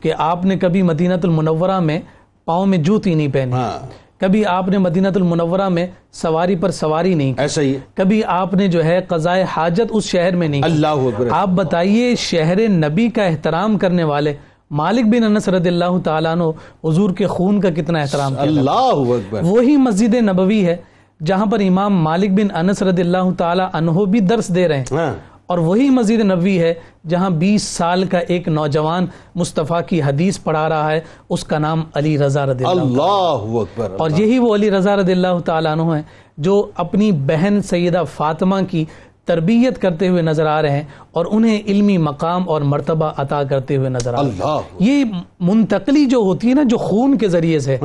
کہ آپ نے کبھی مدینۃ المنورہ میں پاؤں میں جوتی نہیں پہنی، کبھی آپ نے مدینۃ المنورہ میں سواری پر سواری نہیں کی، ایسا ہی کبھی آپ نے جو ہے قضائے حاجت اس شہر میں نہیں کی. آپ بتائیے شہر نبی کا احترام کرنے والے مالک بن انس رضی اللہ تعالیٰ عنہ حضور کے خون کا کتنا احترام کرتے ہیں. وہی مسجد نبوی ہے جہاں پر امام مالک بن انس رضی اللہ تعالیٰ عنہ بھی درس دے رہے ہیں، اور وہی مسجد نبوی ہے جہاں 20 سال کا ایک نوجوان مصطفیٰ کی حدیث پڑھا رہا ہے، اس کا نام علی رضا رضی اللہ اکبر. اور یہی وہ علی رضا رضی اللہ تعالیٰ عنہ ہیں جو اپنی بہن سیدہ فاطمہ کی تربیت کرتے ہوئے نظر آ رہے ہیں اور انہیں علمی مقام اور مرتبہ عطا کرتے ہوئے نظر آ رہے ہیں. یہ منتقلی جو ہوتی ہے نا جو خون کے ذریعے سے،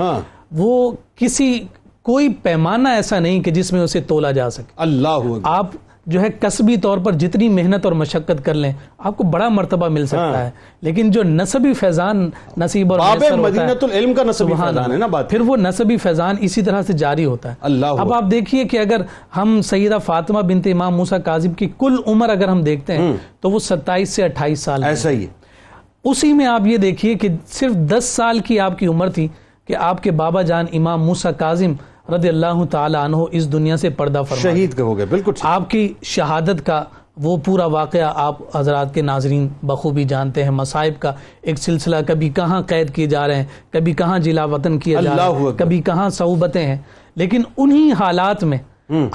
وہ کوئی پیمانہ ایسا نہیں کہ جس میں اسے تولا جا سکے. آپ جو ہے کسبی طور پر جتنی محنت اور مشقت کر لیں آپ کو بڑا مرتبہ مل سکتا ہے، لیکن جو نسبی فیضان نصیب اور مدینۃ العلم کا نسبی فیضان ہے نا بات، پھر وہ نسبی فیضان اسی طرح سے جاری ہوتا ہے. اب آپ دیکھیے کہ اگر ہم سیدہ فاطمہ بنت امام موسیٰ کاظم کی کل عمر اگر ہم دیکھتے ہیں تو وہ 27 سے 28 سال ایسا ہی ہے. اسی میں آپ یہ دیکھیے کہ صرف 10 سال کی آپ کی عمر تھی کہ آپ کے بابا جان امام موسیٰ کاظم رضی اللہ تعالی عنہ اس دنیا سے پردہ فرما شہید ہو گئے. بالکل آپ کی شہادت کا وہ پورا واقعہ آپ حضرات کے ناظرین بخوبی جانتے ہیں. مصائب کا ایک سلسلہ، کبھی کہاں قید کیے جا رہے ہیں، کبھی کہاں جلا وطن کیا جا رہا ہے، کبھی کہاں صعوبتیں ہیں. لیکن انہی حالات میں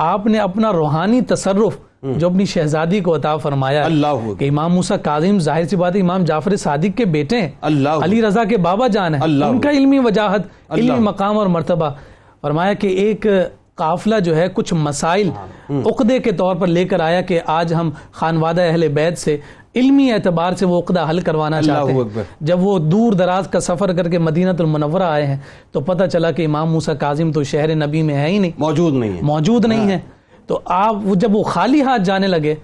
آپ نے اپنا روحانی تصرف جو اپنی شہزادی کو عطا فرمایا کہ امام موسیٰ کاظم ظاہر سی بات ہے امام جعفر صادق کے بیٹے ہیں, علی رضا کے بابا جان ہیں, ان کا علمی وجاہت علمی مقام اور مرتبہ, فرمایا کہ ایک قافلہ جو ہے کچھ مسائل عقدے کے طور پر لے کر آیا کہ آج ہم خانوادہ اہل بیت سے علمی اعتبار سے وہ عقدہ حل کروانا چاہتے ہیں. جب وہ دور دراز کا سفر کر کے مدینہ المنورہ آئے ہیں تو پتہ چلا کہ امام موسیٰ کاظم تو شہر نبی میں ہے ہی نہیں, موجود نہیں ہے. تو آپ جب وہ خالی ہاتھ جانے لگے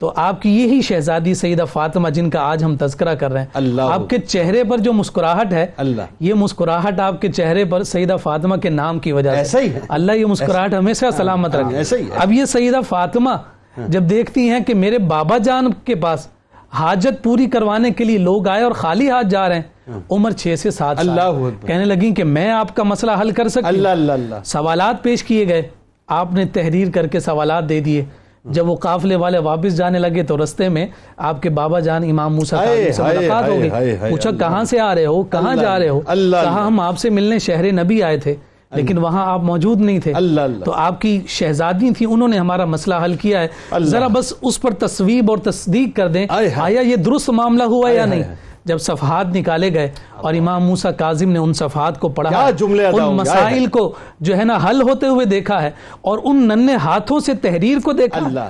تو آپ کی یہی شہزادی سیدہ فاطمہ جن کا آج ہم تذکرہ کر رہے ہیں, آپ کے چہرے پر جو مسکراہٹ ہے یہ مسکراہٹ آپ کے چہرے پر سیدہ فاطمہ کے نام کی وجہ سے, اللہ یہ مسکراہٹ ہمیشہ سلامت رکھے. اب یہ سیدہ فاطمہ جب دیکھتی ہیں کہ میرے بابا جان کے پاس حاجت پوری کروانے کے لیے لوگ آئے اور خالی ہاتھ جا رہے ہیں, عمر 6 سے 7 سال, کہنے لگیں کہ میں آپ کا مسئلہ حل کر سکتی ہوں. سوالات پیش کیے گئے, آپ نے تحریر کر کے سوالات دے دیے. جب وہ قافلے والے واپس جانے لگے تو رستے میں آپ کے بابا جان امام موسیٰ کاظم سے ملاقات ہو گئی. پوچھا کہاں سے آ رہے ہو, کہاں جا رہے ہو؟ کہا ہم آپ سے ملنے شہر نبی آئے تھے لیکن وہاں آپ موجود نہیں تھے. تو آپ کی شہزادی تھی, انہوں نے ہمارا مسئلہ حل کیا ہے, ذرا بس اس پر تصویب اور تصدیق کر دیں آیا یہ درست معاملہ ہوا یا نہیں. جب صفحات نکالے گئے اور امام موسیٰ کاظم نے ان صفحات کو پڑھا, ان مسائل کو جو ہے نا حل ہوتے ہوئے دیکھا ہے اور ان ننھے ہاتھوں سے تحریر کو دیکھا,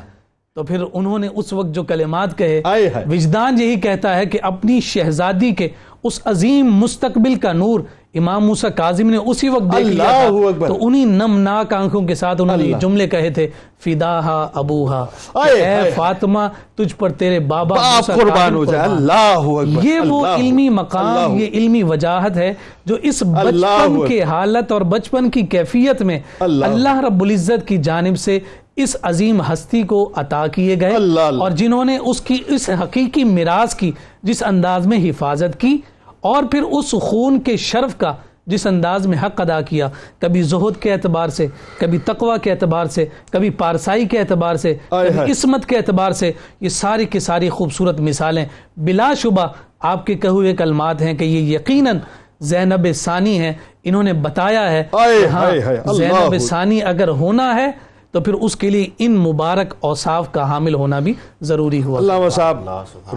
تو پھر انہوں نے اس وقت جو کلمات کہے, وجدان یہی کہتا ہے کہ اپنی شہزادی کے اس عظیم مستقبل کا نور امام موسیٰ کاظم نے اسی وقت دیکھ لیا تھا. تو انہی نمناک آنکھوں کے ساتھ انہوں نے یہ جملے کہے تھے, فداہا ابوہا, اے فاطمہ تجھ پر تیرے بابا قربان ہو جائے. اللہ اکبر. یہ وہ علمی مقام, یہ علمی وجاہت ہے جو اس بچپن کے حالت اور بچپن کی کیفیت میں اللہ رب العزت کی جانب سے اس عظیم ہستی کو عطا کیے گئے, اور جنہوں نے اس کی اس حقیقی میراث کی جس انداز میں حفاظت کی, اور پھر اس خون کے شرف کا جس انداز میں حق ادا کیا, کبھی زہد کے اعتبار سے, کبھی تقوی کے اعتبار سے, کبھی پارسائی کے اعتبار سے, کبھی عصمت کے اعتبار سے. یہ ساری کی ساری خوبصورت مثالیں بلا شبہ آپ کے کہے ہوئے کلمات ہیں کہ یہ یقیناً زینب ثانی ہیں. انہوں نے بتایا ہے کہ ہاں زینب ثانی اگر ہونا ہے تو پھر اس کے لیے ان مبارک اوصاف کا حامل ہونا بھی ضروری ہوا. علامہ صاحب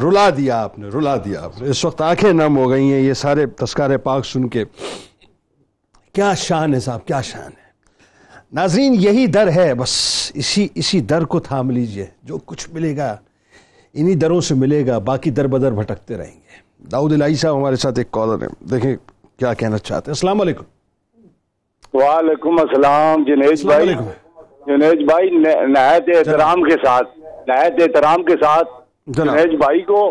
رلا دیا آپ نے, رلا دیا آپ نے. اس وقت آنکھیں نم ہو گئی ہیں یہ سارے تذکارے پاک سن کے. کیا شان ہے صاحب, کیا شان ہے. ناظرین یہی در ہے, بس اسی در کو تھام لیجئے. جو کچھ ملے گا انہی دروں سے ملے گا, باقی در بدر بھٹکتے رہیں گے. داؤد الہی صاحب ہمارے ساتھ ایک کالر ہیں, دیکھیں کیا کہنا چاہتے ہیں. السلام علیکم. وعلیکم السلام جنید بھائی. جنید بھائی نہایت احترام کے ساتھ جنید بھائی کو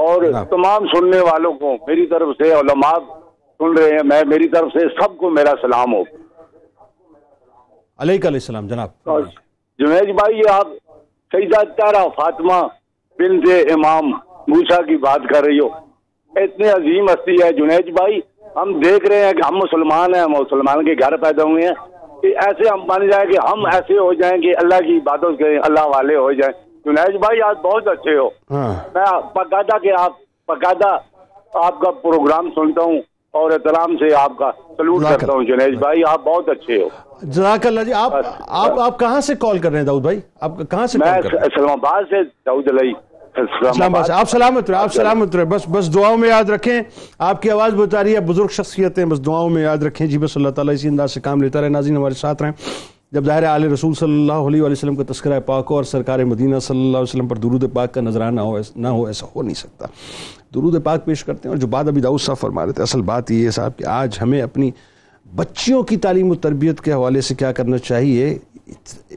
اور تمام سننے والوں کو میری طرف سے, علماء سن رہے ہیں, میری طرف سے سب کو میرا سلام ہو. علیکم السلام جناب. جنید بھائی یہ آپ سیدہ فاطمہ بنت امام موسیٰ کی بات کر رہی ہو, اتنی عظیم ہستی ہے جنید بھائی. ہم دیکھ رہے ہیں کہ ہم مسلمان ہیں, مسلمان کے گھر پیدا ہوئے ہیں, ایسے ہم بن جائیں کہ ہم ایسے ہو جائیں کہ اللہ کی عبادت کریں, اللہ والے ہو جائیں. جنید بھائی آج بہت اچھے ہو. میں باقاعدہ آپ کا پروگرام سنتا ہوں اور احترام سے آپ کا سلوٹ کرتا ہوں. جنید بھائی آپ بہت اچھے ہو. جزاک اللہ جی. آپ کہاں سے کال کر رہے ہیں داؤد بھائی, آپ کہاں سے؟ میں اسلام آباد سے داؤد علی. آپ سلامت رہے, آپ سلامت رہے. بس دعاؤں میں یاد رکھیں, آپ کی آواز بتا رہی ہے, بزرگ شخصیتیں, بس دعاؤں میں یاد رکھیں جی. بس اللہ تعالیٰ اسی انداز سے کام لیتا رہے. ناظرین ہمارے ساتھ رہیں. جب ظاہر آل رسول صلی اللہ علیہ وسلم کا تذکرہ پاک ہو اور سرکار مدینہ صلی اللہ علیہ وسلم پر درود پاک کا نظرانہ نہ ہو, ایسا ہو نہیں سکتا. درود پاک پیش کرتے ہیں. اور جو بات ابھی داؤد صاحب فرما رہے تھے, اصل بات یہ ہے صاحب کہ آج ہمیں اپنی بچیوں کی تعلیم و تربیت کے حوالے سے کیا کرنا چاہیے,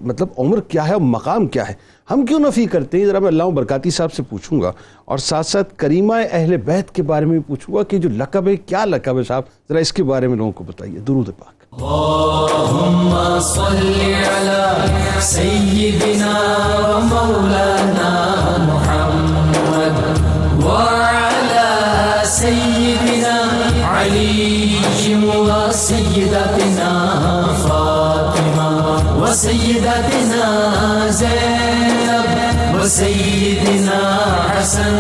مطلب عمر کیا ہے اور مقام کیا ہے, ہم کیوں نفی کرتے ہیں. ذرا میں اللہ برکاتی صاحب سے پوچھوں گا اور ساتھ ساتھ کریمہ اہل بیت کے بارے میں پوچھوں گا کہ جو لقب ہے, کیا لقب ہے صاحب, ذرا اس کے بارے میں لوگوں کو بتائیے. درود پاک. اللہم صلی علی سیدنا و مولانا محمد وعلی سیدنا علی و سیدتنا فاطمہ و سیدتنا زینب و سیدنا حسن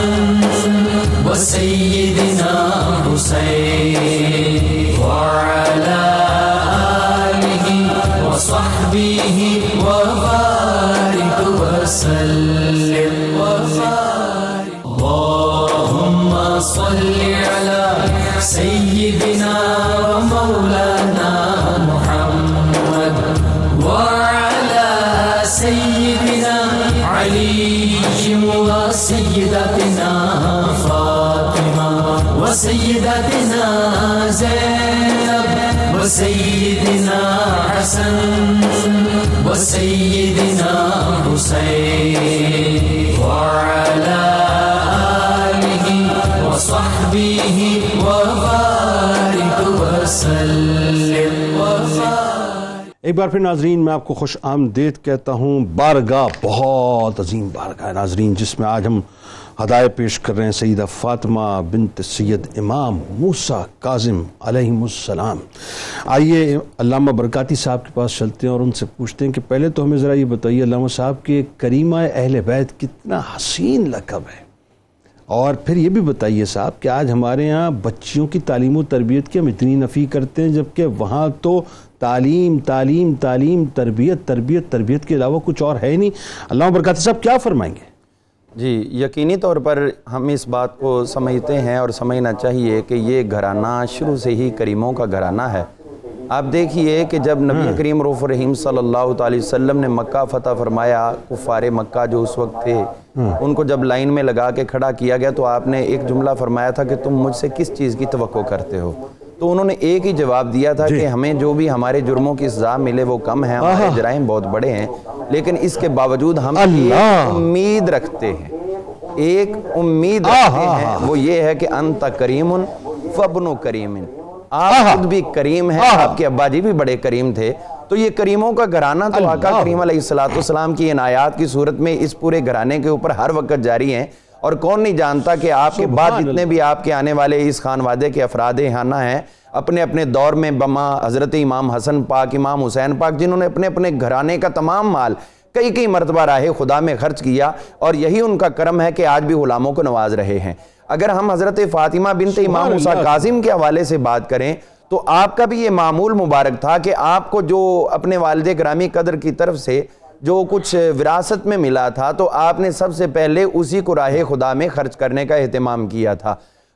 و سیدنا حسین وعلی وصل على سيدنا ومولانا محمد وعلى سيدنا علي وسيدتنا فاطمة وسيدتنا زينب وسيدنا حسن وسيدنا حسين وعلى آله وصحبه وبارك وسلم ایک بار پھر ناظرین میں آپ کو خوش آمدید کہتا ہوں. بارگاہ بہت عظیم بارگاہ ہے ناظرین، جس میں آج ہم ہدایت پیش کر رہے ہیں سیدہ فاطمہ بنت سید امام موسیٰ کاظم علیہم السلام. آئیے علامہ برکاتی صاحب کے پاس چلتے ہیں اور ان سے پوچھتے ہیں کہ پہلے تو ہمیں ذرا یہ بتائیے علامہ صاحب کہ کریمہ اہل بیت کتنا حسین لقب ہے، اور پھر یہ بھی بتائیے صاحب کہ آج ہمارے ہاں بچیوں کی تعلیم و تربیت کی ہم اتنی نفی کرتے ہیں، جبکہ وہاں تو تعلیم تعلیم تعلیم، تربیت تربیت تربیت کے علاوہ کچھ اور ہے ہی نہیں. علامہ برکاتی صاحب کیا فرمائیں گے؟ جی یقینی طور پر ہم اس بات کو سمجھتے ہیں اور سمجھنا چاہیے کہ یہ گھرانہ شروع سے ہی کریموں کا گھرانہ ہے. آپ دیکھیے کہ جب نبی کریم رؤوف الرحیم صلی اللہ علیہ وسلم نے مکہ فتح فرمایا، کفار مکہ جو اس وقت تھے ان کو جب لائن میں لگا کے کھڑا کیا گیا تو آپ نے ایک جملہ فرمایا تھا کہ تم مجھ سے کس چیز کی توقع کرتے ہو؟ تو انہوں نے ایک ہی جواب دیا تھا کہ ہمیں جو بھی ہمارے جرموں کی سزا ملے وہ کم ہے، ہمارے جرائم بہت بڑے ہیں، لیکن اس کے باوجود ہم ایک امید رکھتے ہیں، ایک امید رکھتے ہیں، وہ یہ ہے کہ انت کریم فابن کریم، آپ خود بھی کریم ہیں، آپ کے ابا جی بھی بڑے کریم تھے. تو یہ کریموں کا گھرانہ تو آقا کریم علیہ السلام کی عنایات کی صورت میں اس پورے گھرانے کے اوپر ہر وقت جاری ہیں. اور کون نہیں جانتا کہ آپ کے بعد جتنے بھی آپ کے آنے والے اس خانوادے کے افراد خانہ ہیں، اپنے اپنے دور میں بما حضرت امام حسن پاک، امام حسین پاک، جنہوں نے اپنے اپنے گھرانے کا تمام مال کئی مرتبہ راہ خدا میں خرچ کیا، اور یہی ان کا کرم ہے کہ آج بھی غلاموں کو نواز رہے ہیں. اگر ہم حضرت فاطمہ بنت امام موسیٰ کاظم کے حوالے سے بات کریں تو آپ کا بھی یہ معمول مبارک تھا کہ آپ کو جو اپنے والد گرامی قدر کی طرف سے جو کچھ وراثت میں ملا تھا تو آپ نے سب سے پہلے اسی کو راہ خدا میں خرچ کرنے کا اہتمام کیا تھا.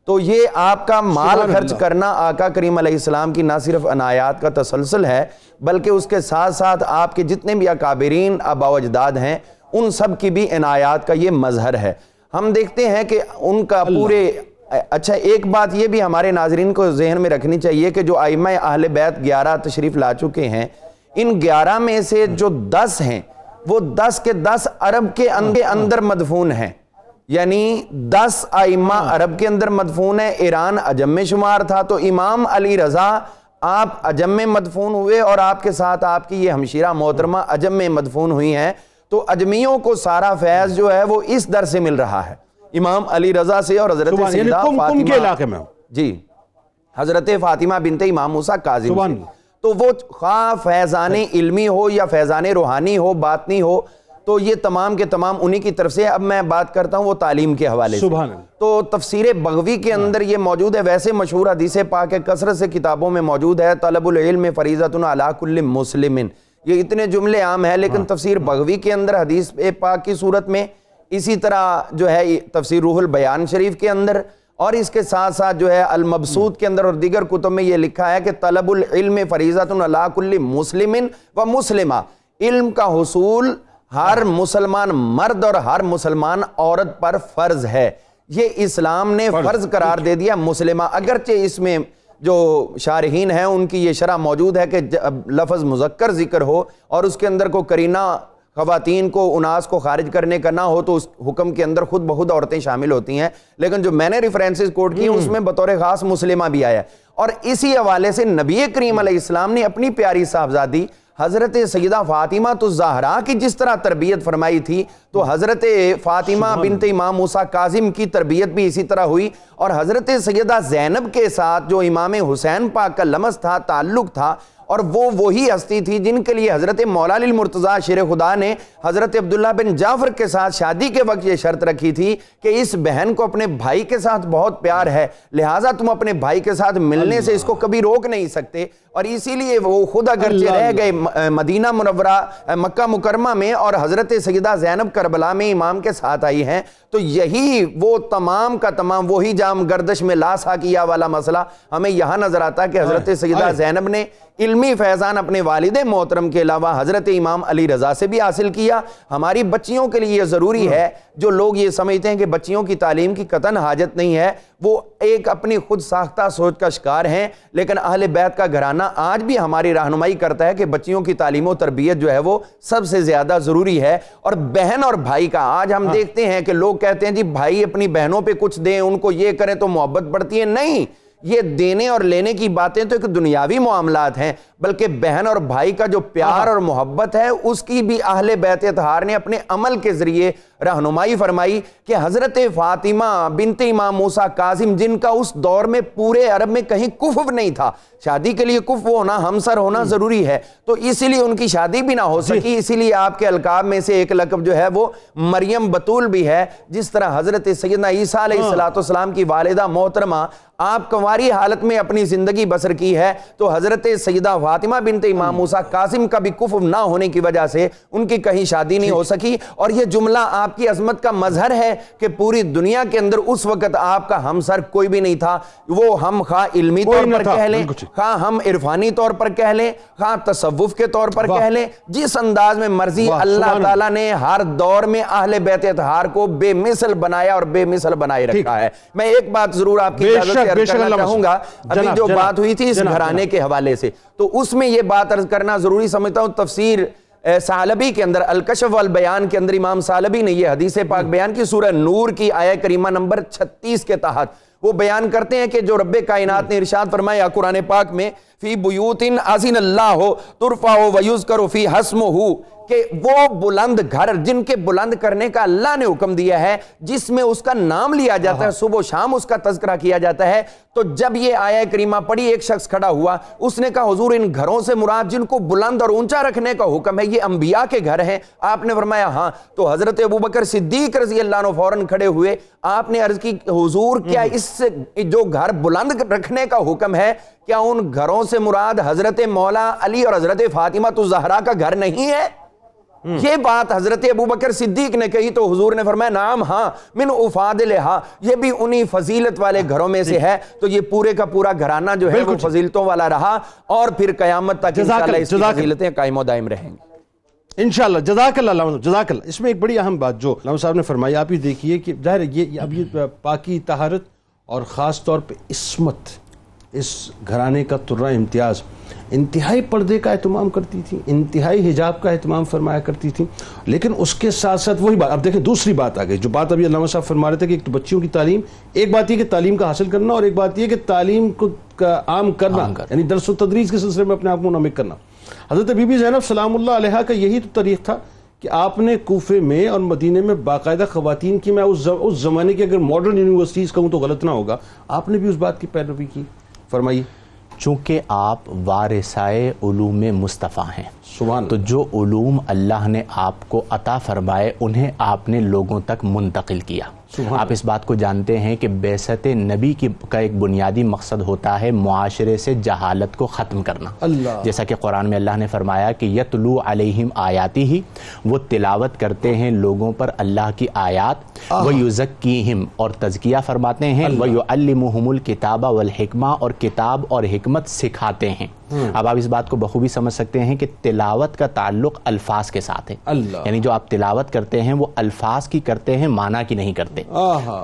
تو یہ آپ کا مال خرچ کرنا آقا کریم علیہ السلام کی نہ صرف عنایات کا تسلسل ہے، بلکہ اس کے ساتھ ساتھ آپ کے جتنے بھی اکابرین آبا و اجداد ہیں ان سب کی بھی عنایات کا یہ مظہر ہے. ہم دیکھتے ہیں کہ ان کا پورے اچھا ایک بات یہ بھی ہمارے ناظرین کو ذہن میں رکھنی چاہیے کہ جو ائمہ اہل بیت 11 تشریف لا چکے ہیں، ان 11 میں سے جو 10 ہیں وہ 10 کے 10 عرب کے اندر مدفون ہیں، یعنی 10 ائمہ عرب کے اندر مدفون ہیں. ایران عجم میں شمار تھا تو امام علی رضا آپ عجم میں مدفون ہوئے اور آپ کے ساتھ آپ کی یہ ہمشیرہ محترمہ عجم میں مدفون ہوئی ہیں. تو اجمیوں کو سارا فیض جو ہے وہ اس در سے مل رہا ہے، امام علی رضا سے اور حضرت سیدہ فاطمہ کے علاقے میں جی حضرت فاطمہ بنت امام موسیٰ کاظم سے. تو وہ خواہ فیضان علمی ہو یا فیضان روحانی ہو، باطنی ہو، تو یہ تمام کے تمام انہی کی طرف سے. اب میں بات کرتا ہوں وہ تعلیم کے حوالے سے. تو تفسیر بغوی کے اندر یہ موجود ہے، ویسے مشہور حدیث پاک کثرت سے کتابوں میں موجود ہے، طلب العلم فریضۃ علی کل مسلم. یہ اتنے جملے عام ہیں، لیکن تفسیر بغوی کے اندر حدیث پاک کی صورت میں، اسی طرح جو ہے تفسیر روح البیان شریف کے اندر، اور اس کے ساتھ ساتھ جو ہے المبسوط کے اندر اور دیگر کتب میں یہ لکھا ہے کہ طلب العلم فریضۃ علی کل مسلم و مسلمہ. علم کا حصول ہر مسلمان مرد اور ہر مسلمان عورت پر فرض ہے. یہ اسلام نے فرض قرار دے دیا مسلمہ، اگرچہ اس میں جو شارحین ہیں ان کی یہ شرح موجود ہے کہ لفظ مذکر ذکر ہو اور اس کے اندر کو قرینہ خواتین کو اناس کو خارج کرنے کا نہ ہو تو اس حکم کے اندر خود بخود عورتیں شامل ہوتی ہیں. لیکن جو میں نے ریفرنسز کوٹ کی اس میں بطور خاص مسلمہ بھی آیا ہے. اور اسی حوالے سے نبی کریم علیہ السلام نے اپنی پیاری صاحبزادی حضرت سیدہ فاطمہ الزہرا کی جس طرح تربیت فرمائی تھی تو حضرت فاطمہ بنت امام موسیٰ کاظم کی تربیت بھی اسی طرح ہوئی. اور حضرت سیدہ زینب کے ساتھ جو امام حسین پاک کا لمس تھا، تعلق تھا، اور وہ وہی ہستی تھی جن کے لیے حضرت مولا علی المرتضیٰ شیر خدا نے حضرت عبداللہ بن جعفر کے ساتھ شادی کے وقت یہ شرط رکھی تھی کہ اس بہن کو اپنے بھائی کے ساتھ بہت پیار ہے، لہٰذا تم اپنے بھائی کے ساتھ ملنے سے اس کو کبھی روک نہیں سکتے، اور اسی لیے وہ خود اگرچہ رہ گئے مدینہ منورہ مکہ مکرمہ میں اور حضرت سیدہ زینب کربلا میں امام کے ساتھ آئی ہیں، تو یہی وہ تمام کا تمام وہی جام گردش میں لا ساکیہ والا مسئلہ ہمیں یہاں نظر آتا ہے کہ حضرت سیدہ زینب نے علمی فیضان اپنے والد محترم کے علاوہ حضرت امام علی رضا سے بھی حاصل کیا۔ ہماری بچیوں کے لیے یہ ضروری ہے، جو لوگ یہ سمجھتے ہیں کہ بچیوں کی تعلیم کی قطعاً حاجت نہیں ہے، وہ ایک اپنی خود ساختہ سوچ کا شکار ہیں، لیکن اہل بیت کا گھرانہ آج بھی ہماری رہنمائی کرتا ہے کہ بچیوں کی تعلیم و تربیت جو ہے وہ سب سے زیادہ ضروری ہے۔ اور بہن اور بھائی کا آج ہم دیکھتے ہیں کہ لوگ کہتے ہیں جی بھائی اپنی بہنوں پہ کچھ دیں، ان کو یہ کریں تو محبت بڑھتی ہے، نہیں، یہ دینے اور لینے کی باتیں تو ایک دنیاوی معاملات ہیں، بلکہ بہن اور بھائی کا جو پیار اور محبت ہے اس کی بھی اہل بیت اطہار نے اپنے عمل کے ذریعے رہنمائی فرمائی کہ حضرت فاطمہ بنت امام موسیٰ کاظم، جن کا اس دور میں پورے عرب میں کہیں کفو نہیں تھا، شادی کے لیے کفو ہونا، ہمسر ہونا ضروری ہے، تو اسی لیے ان کی شادی بھی نہ ہو سکی، اسی لیے آپ کے القاب میں سے ایک لقب جو ہے وہ مریم بطول بھی ہے، جس طرح حضرت سیدنا عیسیٰ علیہ السلام کی والدہ محترمہ آپ کنواری حالت میں اپنی زندگی بسر کی ہے، تو حضرت سیدہ فاطمہ بنت امام موسیٰ کاظم کا بھی کفو نہ ہونے کی وجہ سے ان کی کہیں شادی نہیں ہو سکی، اور یہ جملہ آپ کی عظمت کا مظہر ہے کہ پوری دنیا کے اندر اس وقت آپ کا ہمسر کوئی بھی نہیں تھا، وہ ہم خواہ علمی طور پر کہہ لیں، خواہ ہم عرفانی طور پر کہہ لیں، خواہ تصوف کے طور پر کہہ لیں، جس انداز میں مرضی اللہ تعالیٰ نے ہر دور میں اہل بیت اطہار کو بے مثل بنایا اور بے مثل بنائے رکھا ہے۔ میں ایک بات ضرور آپ کی اجازت سے عرض کرنا چاہوں گا، ابھی جو بات ہوئی تھی اس گھرانے کے حوالے سے، تو اس میں یہ بات عرض کرنا ضروری سمجھتا ہوں۔ تفسیر ثعلبی کے اندر الکشف والبیان کے اندر امام ثعلبی نے یہ حدیث پاک بیان کی، سورہ نور کی آیہ کریمہ نمبر 36 کے تحت وہ بیان کرتے ہیں کہ جو رب کائنات نے ارشاد فرمایا قرآن پاک میں فی بیوت اذن اللہ ترفع ویذکر فی اسمہ، کہ وہ بلند گھر جن کے بلند کرنے کا اللہ نے حکم دیا ہے، جس میں اس کا نام لیا جاتا ہے، صبح و شام اس کا تذکرہ کیا جاتا ہے، تو جب یہ آیہ کریمہ پڑھی ایک شخص کھڑا ہوا، اس نے کہا حضور ان گھروں سے مراد جن کو بلند اور اونچا رکھنے کا حکم ہے یہ انبیاء کے گھر ہیں؟ آپ نے فرمایا ہاں، تو حضرت ابوبکر صدیق رضی اللہ عنہ فوراً کھڑے ہوئے، آپ نے عرض کی حضور کیا اس سے جو گھر بلند رکھنے کا حکم ہے کیا ان گھروں سے مراد حضرت مولا علی اور حضرت فاطمہ الزہرا کا گھر نہیں ہے؟ یہ بات حضرت ابوبکر صدیق نے کہی تو حضور نے فرمایا نعم ہاں من افاضلہا، یہ بھی انہی فضیلت والے گھروں میں سے ہے، تو یہ پورے کا پورا گھرانہ جو ہے وہ فضیلتوں والا رہا، اور پھر قیامت تک انشاءاللہ اس کی فضیلتیں قائم و دائم رہیں گی انشاءاللہ۔ جزاک اللہ علامہ، جزاک اللہ۔ اس میں ایک بڑی اہم بات جو علامہ صاحب نے فرمائی، آپ یہ دیکھیے کہ ظاہر یہ اب یہ پاکی طہارت اور خاص طور پہ عصمت اس گھرانے کا ترہ امتیاز، انتہائی پردے کا اہتمام کرتی تھی، انتہائی حجاب کا اہتمام فرمایا کرتی تھی، لیکن اس کے ساتھ ساتھ وہی بات، اب دیکھیں دوسری بات آ گئی، جو بات ابھی علامہ صاحب فرما رہے تھے کہ ایک تو بچیوں کی تعلیم، ایک بات یہ کہ تعلیم کا حاصل کرنا، اور ایک بات یہ کہ تعلیم کو عام کرنا، یعنی درس و تدریس کے سلسلے میں اپنے آپ کو منعمک کرنا۔ حضرت بی بی زینب سلام اللہ علیہا کا یہی تو طریق تھا کہ آپ نے کوفے میں اور مدینے میں باقاعدہ خواتین کی، میں اس زمانے کی اگر ماڈرن یونیورسٹیز کہوں تو غلط نہ ہوگا، آپ نے بھی اس بات کی پیروی کی۔ فرمائیے۔ چونکہ آپ وارثائے علوم مصطفیٰ ہیں، تو جو علوم اللہ نے آپ کو عطا فرمائے انہیں آپ نے لوگوں تک منتقل کیا۔ آپ اس بات کو جانتے ہیں کہ بعثت نبی کا ایک بنیادی مقصد ہوتا ہے معاشرے سے جہالت کو ختم کرنا، جیسا کہ قرآن میں اللہ نے فرمایا کہ یتلو علیہم آیاتی ہی، وہ تلاوت کرتے ہیں لوگوں پر اللہ کی آیات، ویزکیہم، اور تزکیہ فرماتے ہیں، ویعلمہم الکتاب والحکمہ، اور کتاب اور حکمت سکھاتے ہیں۔ اب آپ اس بات کو بخوبی سمجھ سکتے ہیں کہ تلاوت کا تعلق الفاظ کے ساتھ ہے، یعنی جو آپ تلاوت کرتے ہیں وہ الفاظ کی کرتے ہیں، معنی کی نہیں کرتے۔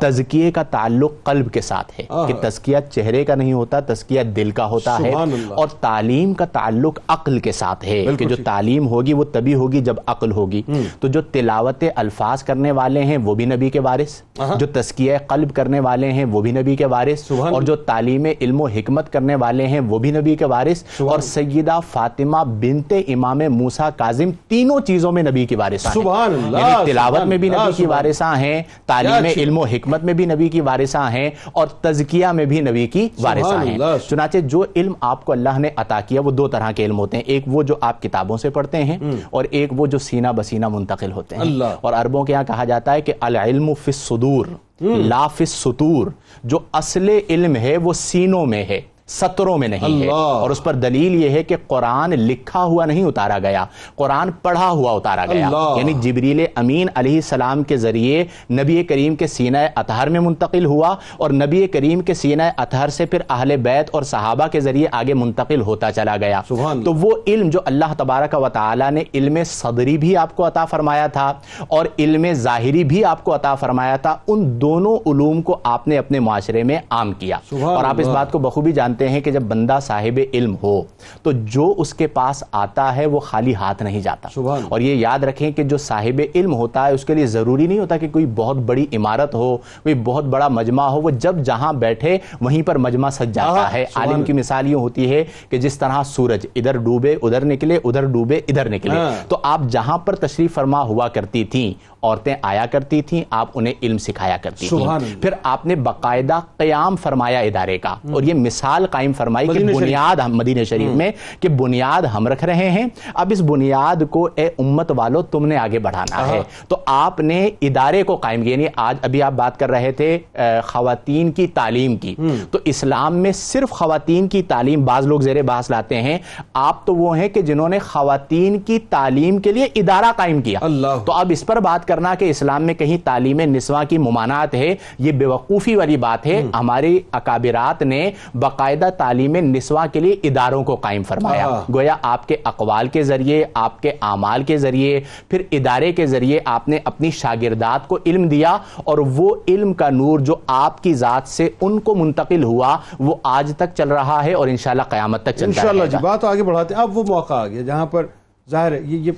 تزکیے کا تعلق قلب کے ساتھ ہے کہ تزکیہ چہرے کا نہیں ہوتا، تزکیہ دل کا ہوتا ہے، اور تعلیم کا تعلق عقل کے ساتھ ہے کہ جو تعلیم ہوگی وہ تبھی ہوگی جب عقل ہوگی۔ تو جو تلاوت الفاظ کرنے والے ہیں وہ بھی نبی کے وارث، جو تزکیہ قلب کرنے والے ہیں وہ بھی نبی کے وارث، اور جو تعلیم علم و حکمت کرنے والے ہیں وہ بھی نبی کے وارث، اور سیدہ فاطمہ بنت امام موسیٰ کاظم تینوں چیزوں میں نبی کی وارثہ ہیں. سبحان اللہ. یعنی تلاوت میں بھی نبی کی وارثہ ہیں, تعلیم علم و حکمت میں بھی نبی کی وارثہ ہیں, اور تزکیہ میں بھی نبی کی وارثہ ہیں. چنانچہ جو علم آپ کو اللہ نے عطا کیا وہ دو طرح کے علم ہوتے ہیں, ایک وہ جو آپ کتابوں سے پڑھتے ہیں اور ایک وہ جو سینہ بسینہ منتقل ہوتے ہیں. اور عربوں کے یہاں کہا جاتا ہے کہ العلم فی الصدور لا فی السطور, جو اصل علم ہے وہ سینوں میں ہے, سطروں میں نہیں ہے. اور اس پر دلیل یہ ہے کہ قرآن لکھا ہوا نہیں اتارا گیا, قرآن پڑھا ہوا اتارا گیا. یعنی جبریل امین علیہ السلام کے ذریعے نبی کریم کے سینہ اطہر میں منتقل ہوا, اور نبی کریم کے سینہ اطہر سے پھر اہل بیت اور صحابہ کے ذریعے آگے منتقل ہوتا چلا گیا. تو وہ علم جو اللہ تبارک و تعالی نے علم صدری بھی آپ کو عطا فرمایا تھا اور علم ظاہری بھی آپ کو عطا فرمایا تھا, ان دونوں علوم کو آپ نے اپنے معاشرے میں عام کیا. اور آپ اس بات کو بخوبی جانتے ہیں کہ جب بندہ صاحب علم ہو تو جو اس کے پاس آتا ہے وہ خالی ہاتھ نہیں جاتا. اور یہ یاد رکھیں کہ جو صاحب علم ہوتا ہے اس کے لیے ضروری نہیں ہوتا کہ کوئی بہت بڑی عمارت ہو, کوئی بہت بڑا مجمع ہو, وہ جب جہاں بیٹھے وہیں پر مجمع سج جاتا ہے. عالم کی مثال یوں ہوتی ہے کہ جس طرح سورج ادھر ڈوبے ادھر نکلے, ادھر ڈوبے ادھر نکلے, تو آپ جہاں پر تشریف فرما ہوا کرتی تھیں عورتیں آیا کرتی تھیں, آپ انہیں علم سکھایا کرتی تھیں. پھر آپ نے باقاعدہ قیام فرمایا ادارے کا, اور یہ مثال قائم فرمائی کہ بنیاد مدینہ شریف میں کہ بنیاد ہم رکھ رہے ہیں, اب اس بنیاد کو اے امت والو تم نے آگے بڑھانا ہے. تو آپ نے ادارے کو قائم کیا. یعنی آج ابھی آپ بات کر رہے تھے خواتین کی تعلیم کی, تو اسلام میں صرف خواتین کی تعلیم بعض لوگ زیر بحث لاتے ہیں. آپ تو وہ ہیں کہ جنہوں نے خواتین کی تعلیم کے لیے ادارہ قائم کیا. تو اب اس پر بات کرنا کہ اسلام میں کہیں تعلیم نسواں کی ممانعت ہے, یہ بے وقوفی والی بات ہے. ہماری اکابرات نے باقاعدہ تعلیم نسواں کے لیے اداروں کو قائم فرمایا. گویا آپ کے اقوال کے ذریعے, آپ کے اعمال کے ذریعے, پھر ادارے کے ذریعے آپ نے اپنی شاگردات کو علم دیا, اور وہ علم کا نور جو آپ کی ذات سے ان کو منتقل ہوا وہ آج تک چل رہا ہے اور انشاءاللہ قیامت تک چلتا رہے گا. انشاءاللہ. بات آگے بڑھاتے ہیں. اب وہ موقع آ گیا جہاں پر ظاہر ہے یہ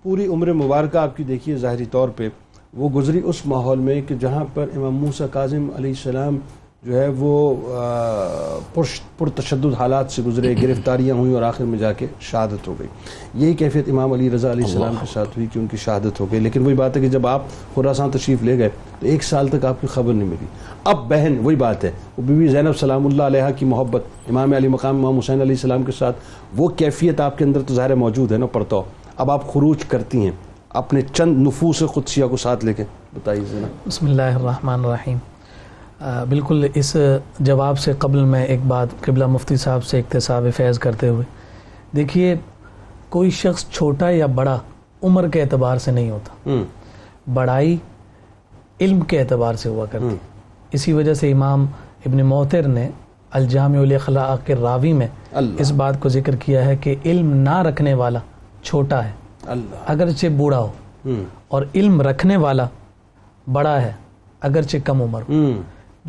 پوری عمر مبارکہ آپ کی دیکھیے ظاہری طور پہ وہ گزری اس ماحول میں کہ جہاں پر امام موسیٰ کاظم علیہ السلام جو ہے وہ پرتشدد حالات سے گزرے, گرفتاریاں ہوئیں اور آخر میں جا کے شہادت ہو گئی. یہی کیفیت امام علی رضا علیہ السلام کے ساتھ ہوئی کہ ان کی شہادت ہو گئی. لیکن وہی بات ہے کہ جب آپ خراسان تشریف لے گئے تو 1 سال تک آپ کی خبر نہیں ملی. اب بہن وہی بات ہے, وہ بی بی زینب سلام اللہ علیہا کی محبت امام علی مقام امام حسین علیہ السلام کے ساتھ, وہ کیفیت آپ کے اندر تو ظاہر موجود ہے نا پرتو. اب آپ خروج کرتی ہیں اپنے چند نفوس قدسیہ کو ساتھ لے کے, بتائیے زینب. بسم اللہ الرحمن الرحیم. بالکل اس جواب سے قبل میں ایک بات قبلہ مفتی صاحب سے اکتساب فیض کرتے ہوئے, دیکھیے کوئی شخص چھوٹا یا بڑا عمر کے اعتبار سے نہیں ہوتا, بڑائی علم کے اعتبار سے ہوا کرتی. اسی وجہ سے امام ابن موتر نے الجامع الاخلاق کے راوی میں اس بات کو ذکر کیا ہے کہ علم نہ رکھنے والا چھوٹا ہے اگرچہ بوڑھا ہو, اور علم رکھنے والا بڑا ہے اگرچہ کم عمر ہو.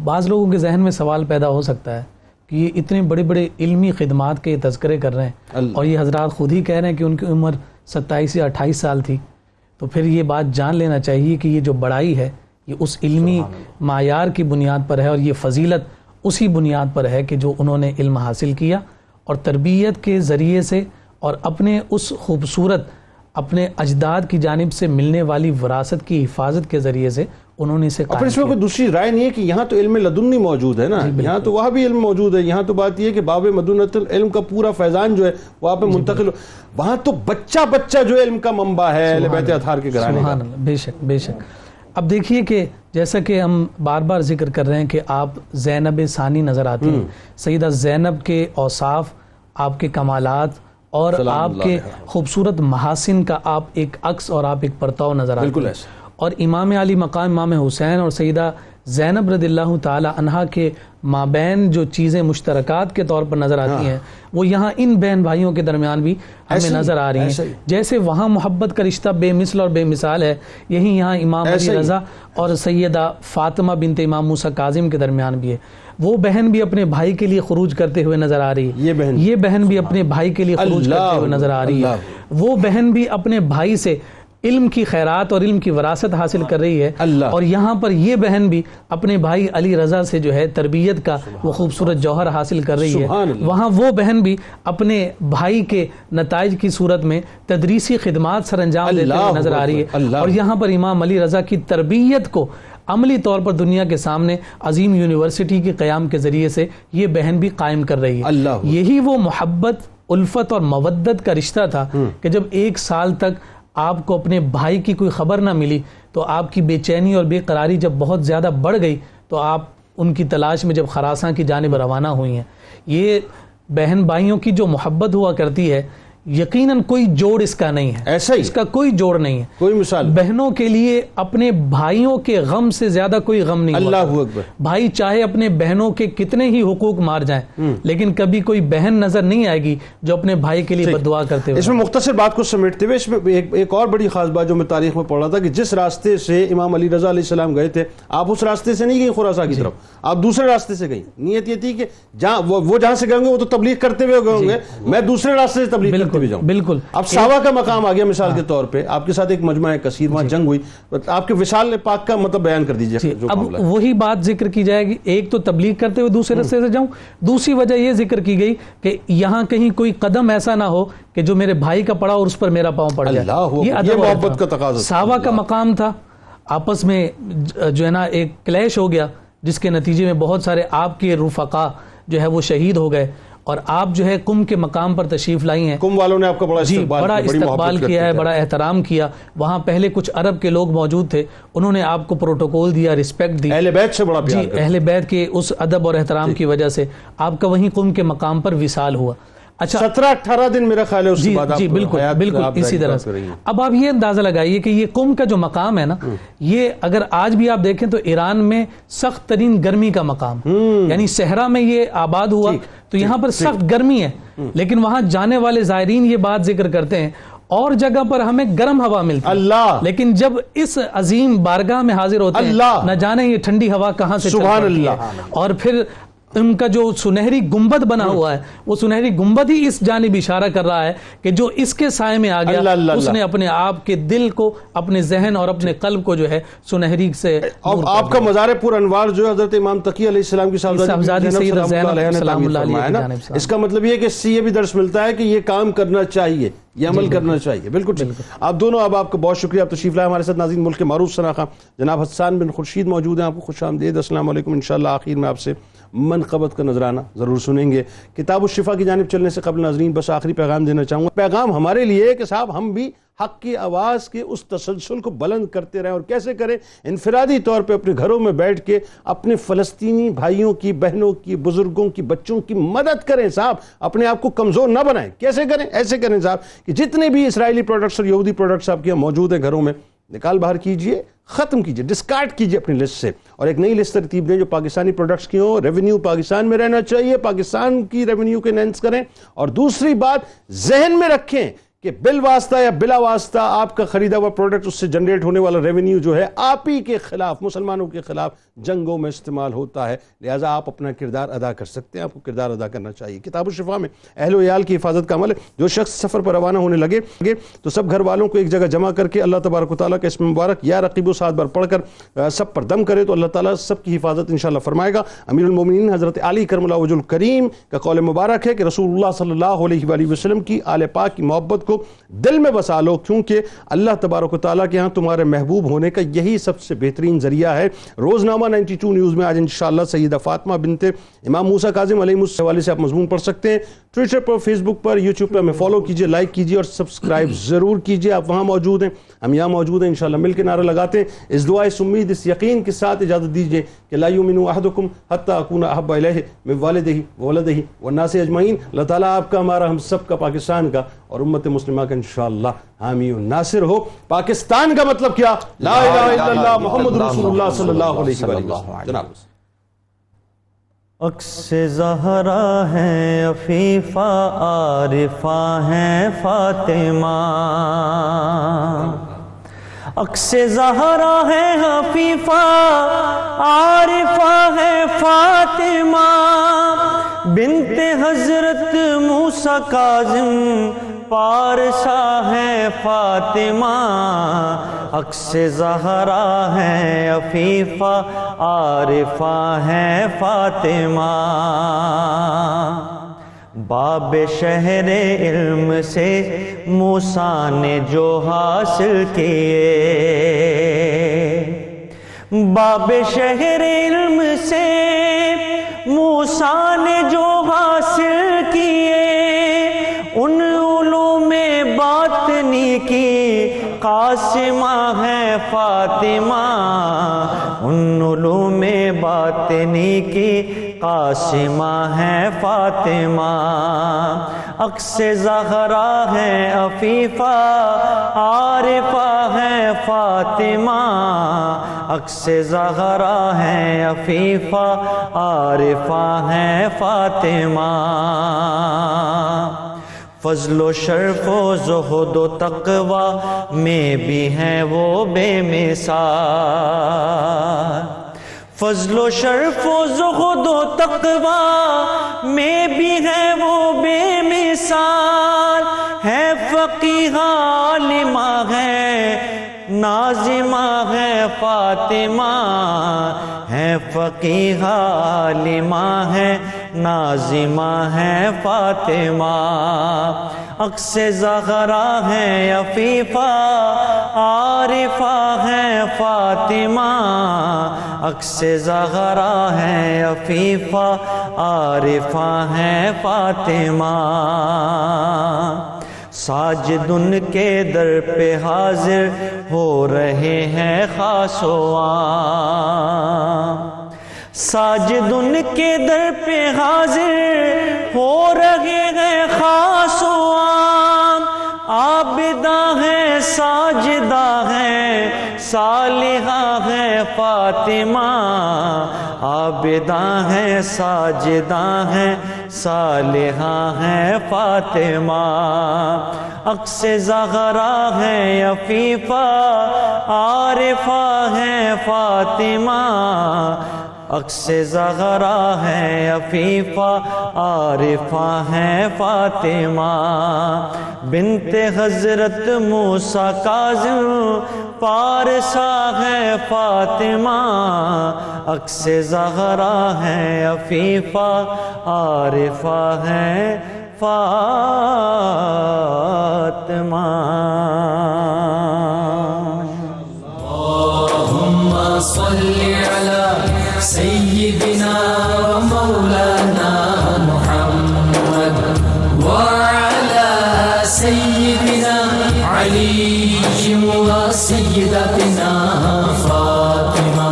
بعض لوگوں کے ذہن میں سوال پیدا ہو سکتا ہے کہ یہ اتنے بڑے بڑے علمی خدمات کے تذکرے کر رہے ہیں اور یہ حضرات خود ہی کہہ رہے ہیں کہ ان کی عمر 27 یا 28 سال تھی, تو پھر یہ بات جان لینا چاہیے کہ یہ جو بڑائی ہے یہ اس علمی معیار کی بنیاد پر ہے, اور یہ فضیلت اسی بنیاد پر ہے کہ جو انہوں نے علم حاصل کیا اور تربیت کے ذریعے سے اور اپنے اس خوبصورت اپنے اجداد کی جانب سے ملنے والی وراثت کی حفاظت کے ذریعے سے انہوں نے اسے قائم کیا. اس میں کوئی دوسری رائے نہیں ہے کہ یہاں تو علم لدنی موجود ہے نا, یہاں تو وہاں بھی علم موجود ہے. یہاں تو بات یہ ہے کہ باب مدونت علم کا پورا فیضان جو ہے وہاں پہ منتقل ہو. وہاں تو بچہ جو علم کا منبع ہے اہل بیت اطہار کے گھرانے کا. بے شک بے شک. اب دیکھیے کہ جیسا کہ ہم بار بار ذکر کر رہے ہیں کہ آپ زینب ثانی نظر آتی ہیں. سیدہ زینب کے اوصاف, آپ کے کمالات اور آپ کے خوبصورت محاسن کا آپ ایک عکس اور آپ ایک پرتاؤ نظر آتے ہیں. اور امام علی مقام امام حسین اور سیدہ زینب رضی اللہ تعالی عنہا کے مابین جو چیزیں مشترکات کے طور پر نظر آتی ہیں وہ یہاں ان بہن بھائیوں کے درمیان بھی ہمیں نظر آ رہی ہیں. جیسے وہاں محبت کا رشتہ بے مثل اور بے مثال ہے, یہی یہاں امام علی رضا اور سیدہ فاطمہ بنت امام موسیٰ کاظم کے درمیان بھی ہے. وہ بہن بھی اپنے بھائی کے لیے خروج کرتے ہوئے نظر آ رہی ہے, یہ بہن بھی اپنے بھائی کے لیے خروج کرتے ہوئے نظر آ رہی ہے. وہ بہن بھی اپنے بھائی سے علم کی خیرات اور علم کی وراثت حاصل کر رہی ہے, اور یہاں پر یہ بہن بھی اپنے بھائی علی رضا سے جو ہے تربیت کا وہ خوبصورت جوہر حاصل کر رہی ہے. وہاں وہ بہن بھی اپنے بھائی کے نتائج کی صورت میں تدریسی خدمات سر انجام دیتے ہوئے نظر آ رہی ہے, اور یہاں پر امام علی رضا کی تربیت کو عملی طور پر دنیا کے سامنے عظیم یونیورسٹی کے قیام کے ذریعے سے یہ بہن بھی قائم کر رہی ہے. یہی وہ محبت, الفت اور مودت کا رشتہ تھا کہ جب 1 سال تک آپ کو اپنے بھائی کی کوئی خبر نہ ملی تو آپ کی بے چینی اور بے قراری جب بہت زیادہ بڑھ گئی تو آپ ان کی تلاش میں جب خراساں کی جانب روانہ ہوئی ہیں. یہ بہن بھائیوں کی جو محبت ہوا کرتی ہے یقیناً کوئی جوڑ اس کا نہیں ہے, ایسا ہی اس کا کوئی جوڑ نہیں ہے. کوئی مثال بہنوں کے لیے اپنے بھائیوں کے غم سے زیادہ کوئی غم نہیں. اللہ اکبر. بھائی چاہے اپنے بہنوں کے کتنے ہی حقوق مار جائیں لیکن کبھی کوئی بہن نظر نہیں آئے گی جو اپنے بھائی کے لیے بد دعا کرتے ہوئے. اس میں مختصر بات کو سمیٹتے ہوئے اس میں ایک اور بڑی خاص بات جو میں تاریخ میں پڑھ رہا تھا کہ جس راستے سے امام علی رضا علیہ السلام گئے تھے, آپ اس راستے سے نہیں گئی خراساں کی طرف, آپ دوسرے راستے سے گئی. نیت یہ تھی کہ وہ جہاں سے گئے ہوں گے وہ تو تبلیغ کرتے ہوئے گئے ہوں گے, میں دوسرے راستے سے تبلیغ کرتے ہوئے جاؤں. بالکل. اب ساوا کا مقام آ گیا مثال کے طور پہ, آپ کے ساتھ ایک مجمع کثیر وہاں جنگ ہوئی, آپ کے وصال پاک کا مطلب بیان کر دیجئے. اب وہی بات ذکر کی جائے گی, ایک تو تبلیغ کرتے ہوئے دوسرے راستے سے جاؤں, دوسری وجہ یہ ذکر کی گئی کہ یہاں کہیں کوئی قدم ایسا نہ ہو کہ جو میرے بھائی کا پڑا اور اس پر میرا پاؤں پڑ جائے. یہ محبت کا تقاضا. ساوا کا مقام تھا, آپس میں جو ہے نا ایک کلیش ہو گیا جس کے نتیجے میں بہت سارے آپ کے رفقا جو ہے وہ شہید ہو گئے, اور آپ جو ہے قم کے مقام پر تشریف لائی ہیں. قم والوں نے آپ کا بڑا استقبال کیا ہے, بڑا احترام کیا. وہاں پہلے کچھ عرب کے لوگ موجود تھے, انہوں نے آپ کو پروٹوکول دیا, رسپیکٹ دی. اہل بیت سے بڑا پیار کرتے. اہل بیت کے اس ادب اور احترام کی وجہ سے آپ کا وہیں قم کے مقام پر وصال ہوا. اچھا 17-18 دن میرا خیال ہے اس کے بعد. جی بالکل اسی طرح سے. اب آپ یہ اندازہ لگائیے کہ یہ قم کا جو مقام ہے نا, یہ اگر آج بھی آپ دیکھیں تو ایران میں سخت ترین گرمی کا مقام, یعنی صحرا میں یہ آباد ہوا تو یہاں پر سخت گرمی ہے, لیکن وہاں جانے والے زائرین یہ بات ذکر کرتے ہیں اور جگہ پر ہمیں گرم ہوا ملتی ہے, لیکن جب اس عظیم بارگاہ میں حاضر ہوتے ہیں نہ جانے یہ ٹھنڈی ہوا کہاں سے سبحان اللہ. اور پھر ان کا جو سنہری گنبد بنا ہوا ہے وہ سنہری گنبد ہی اس جانب اشارہ کر رہا ہے کہ جو اس کے سائے میں آ گیا اس نے اپنے آپ کے دل کو, اپنے ذہن اور اپنے قلب کو جو ہے سنہری سے. آپ کا مزار پر انوار جو ہے حضرت امام تقی علیہ السلام کی صاحبزادی سیدہ زینب علیہ نے تعمیر فرمایا نا. اس کا مطلب یہ ہے کہ اس سے یہ بھی درس ملتا ہے کہ یہ کام کرنا چاہیے, یہ عمل کرنا چاہیے. بالکل ٹھیک. آپ دونوں, اب آپ کا بہت شکریہ, آپ تشریف لائے ہمارے ساتھ. ناظرین, ملک کے معروف شناخواں جناب حسان بن خورشید موجود ہیں, آپ کو خوش آمدید. السلام علیکم. انشاءاللہ آخر میں آپ سے منقبت کا نذرانہ ضرور سنیں گے. کتاب الشفا کی جانب چلنے سے قبل ناظرین بس آخری پیغام دینا چاہوں گا. پیغام ہمارے لیے کہ صاحب ہم بھی حق کی آواز کے اس تسلسل کو بلند کرتے رہیں, اور کیسے کریں؟ انفرادی طور پہ اپنے گھروں میں بیٹھ کے اپنے فلسطینی بھائیوں کی, بہنوں کی, بزرگوں کی, بچوں کی مدد کریں صاحب. اپنے آپ کو کمزور نہ بنائیں. کیسے کریں؟ ایسے کریں صاحب کہ جتنے بھی اسرائیلی پروڈکٹس اور یہودی پروڈکٹس آپ کے یہاں موجود ہیں گھروں میں, نکال باہر کیجئے, ختم کیجئے, ڈسکارڈ کیجئے اپنی لسٹ سے, اور ایک نئی لسٹ ترتیب دیں جو پاکستانی پروڈکٹس کی ہوں. ریونیو پاکستان میں رہنا چاہیے, پاکستان کی ریونیو کے انہینس کریں. اور دوسری بات ذہن میں رکھیں کہ بل واسطہ یا بلا واسطہ آپ کا خریدا ہوا پروڈکٹ, اس سے جنریٹ ہونے والا ریونیو جو ہے آپ ہی کے خلاف, مسلمانوں کے خلاف جنگوں میں استعمال ہوتا ہے. لہٰذا آپ اپنا کردار ادا کر سکتے ہیں, آپ کو کردار ادا کرنا چاہیے. کتاب الشفا میں اہل و عیال کی حفاظت کا عمل ہے. جو شخص سفر پر روانہ ہونے لگے تو سب گھر والوں کو ایک جگہ جمع کر کے اللہ تبارک و تعالیٰ کا اسم مبارک یا رقیب و 7 بار پڑھ کر سب پر دم کرے تو اللہ تعالیٰ سب کی حفاظت انشاءاللہ فرمائے گا. امیر المومنین حضرت علی کرم اللہ وجہ الکریم کا قول مبارک ہے کہ رسول اللہ صلی اللہ علیہ وآلہ وسلم کی آل پاک کی محبت کو دل میں بسا لو, کیونکہ اللہ تبارک و تعالیٰ کے ہاں تمہارے محبوب ہونے کا یہی سب سے بہترین ذریعہ ہے. روزنامہ 92 نیوز میں آج انشاءاللہ سیدہ فاطمہ بنت امام موسیٰ کاظم علیہ السلام حوالے سے آپ مضمون پڑھ سکتے ہیں. ٹویٹر پر, فیس بک پر, یوٹیوب پر ہمیں فالو کیجئے, لائک کیجئے اور سبسکرائب ضرور کیجئے. آپ وہاں موجود ہیں, ہم یہاں موجود ہیں, انشاءاللہ مل کے نعرہ لگاتے ہیں. اس دعا, اس امید, اس یقین کے ساتھ اجازت دیجئے کہ لا یؤمن احدکم حتی اکون احب الیہ من والدہ وولدہ والناس اجمعین. اللہ تعالیٰ آپ کا, ہمارا, ہم سب کا, پاکستان کا اور امت مسلمہ کا انشاءاللہ حامی و ناصر ہو. پاکستان کا مطلب کیا؟ لا الہ الا اللہ محمد رسول اللہ صلی اللہ علیہ وسلم. جناب عکس زہرا ہے عفیفہ, عارفہ ہے فاطمہ. عکس زہرا ہے عفیفہ, عارفہ ہے فاطمہ. بنت حضرت موسیٰ کاظم پارسا ہے فاطمہ، عکس زہرا ہے عفیفہ، عارفہ ہے فاطمہ۔ باب شہر علم سے موسیٰ نے جو حاصل کیے، باب شہر علم سے موسیٰ نے جو حاصل کیے، ان علوم باطنی کی قاسمہ ہے فاطمہ، ان علوم باطنی کی قاسمہ ہے فاطمہ۔ عکس زہرا ہے عفیفہ، عارفہ ہے فاطمہ، عکس زہرا ہے عفیفہ، عارفہ ہے فاطمہ۔ فضل و شرف و زہد و تقوی میں بھی ہیں وہ بے مثال، فضل و شرف و زہد و تقوی میں بھی ہیں وہ بے مثال، ہے فقیہ عالمہ ہے ناظمہ ہے فاطمہ، ہے فقیہ عالمہ ہے ناظمہ ہے فاطمہ۔ عکس زہرا ہے عفیفہ، عارفہ ہے فاطمہ، عکس زہرا ہے عفیفہ، عارفہ ہے فاطمہ۔ ساجدن کے در پہ حاضر ہو رہے ہیں خاص و عام، ساجدن کے در پہ حاضر ہو رہے ہیں خاص و عام، عابدہ ہے ساجدہ ہے صالحہ ہے فاطمہ، عابدہ ہے ساجدہ ہے صالحہ ہے فاطمہ۔ عکس زہرا ہے عفیفہ، عارفہ ہے فاطمہ، عکس زہرا ہے عفیفہ، عارفہ ہے فاطمہ۔ بنت حضرت موسیٰ کاظم پارسا ہے فاطمہ، عکس زہرا ہے عفیفہ، عارفہ ہے فاطمہ۔ اللهم صل على سيدنا ومولانا محمد وعلى سيدنا علي وسيدتنا فاطمة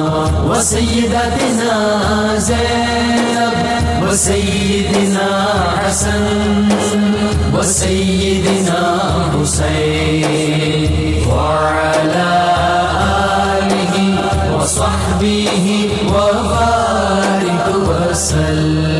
وسيدتنا زينب وسيدنا حسن وسيدنا حسين وعلى آله وصحبه وبارك وسلم۔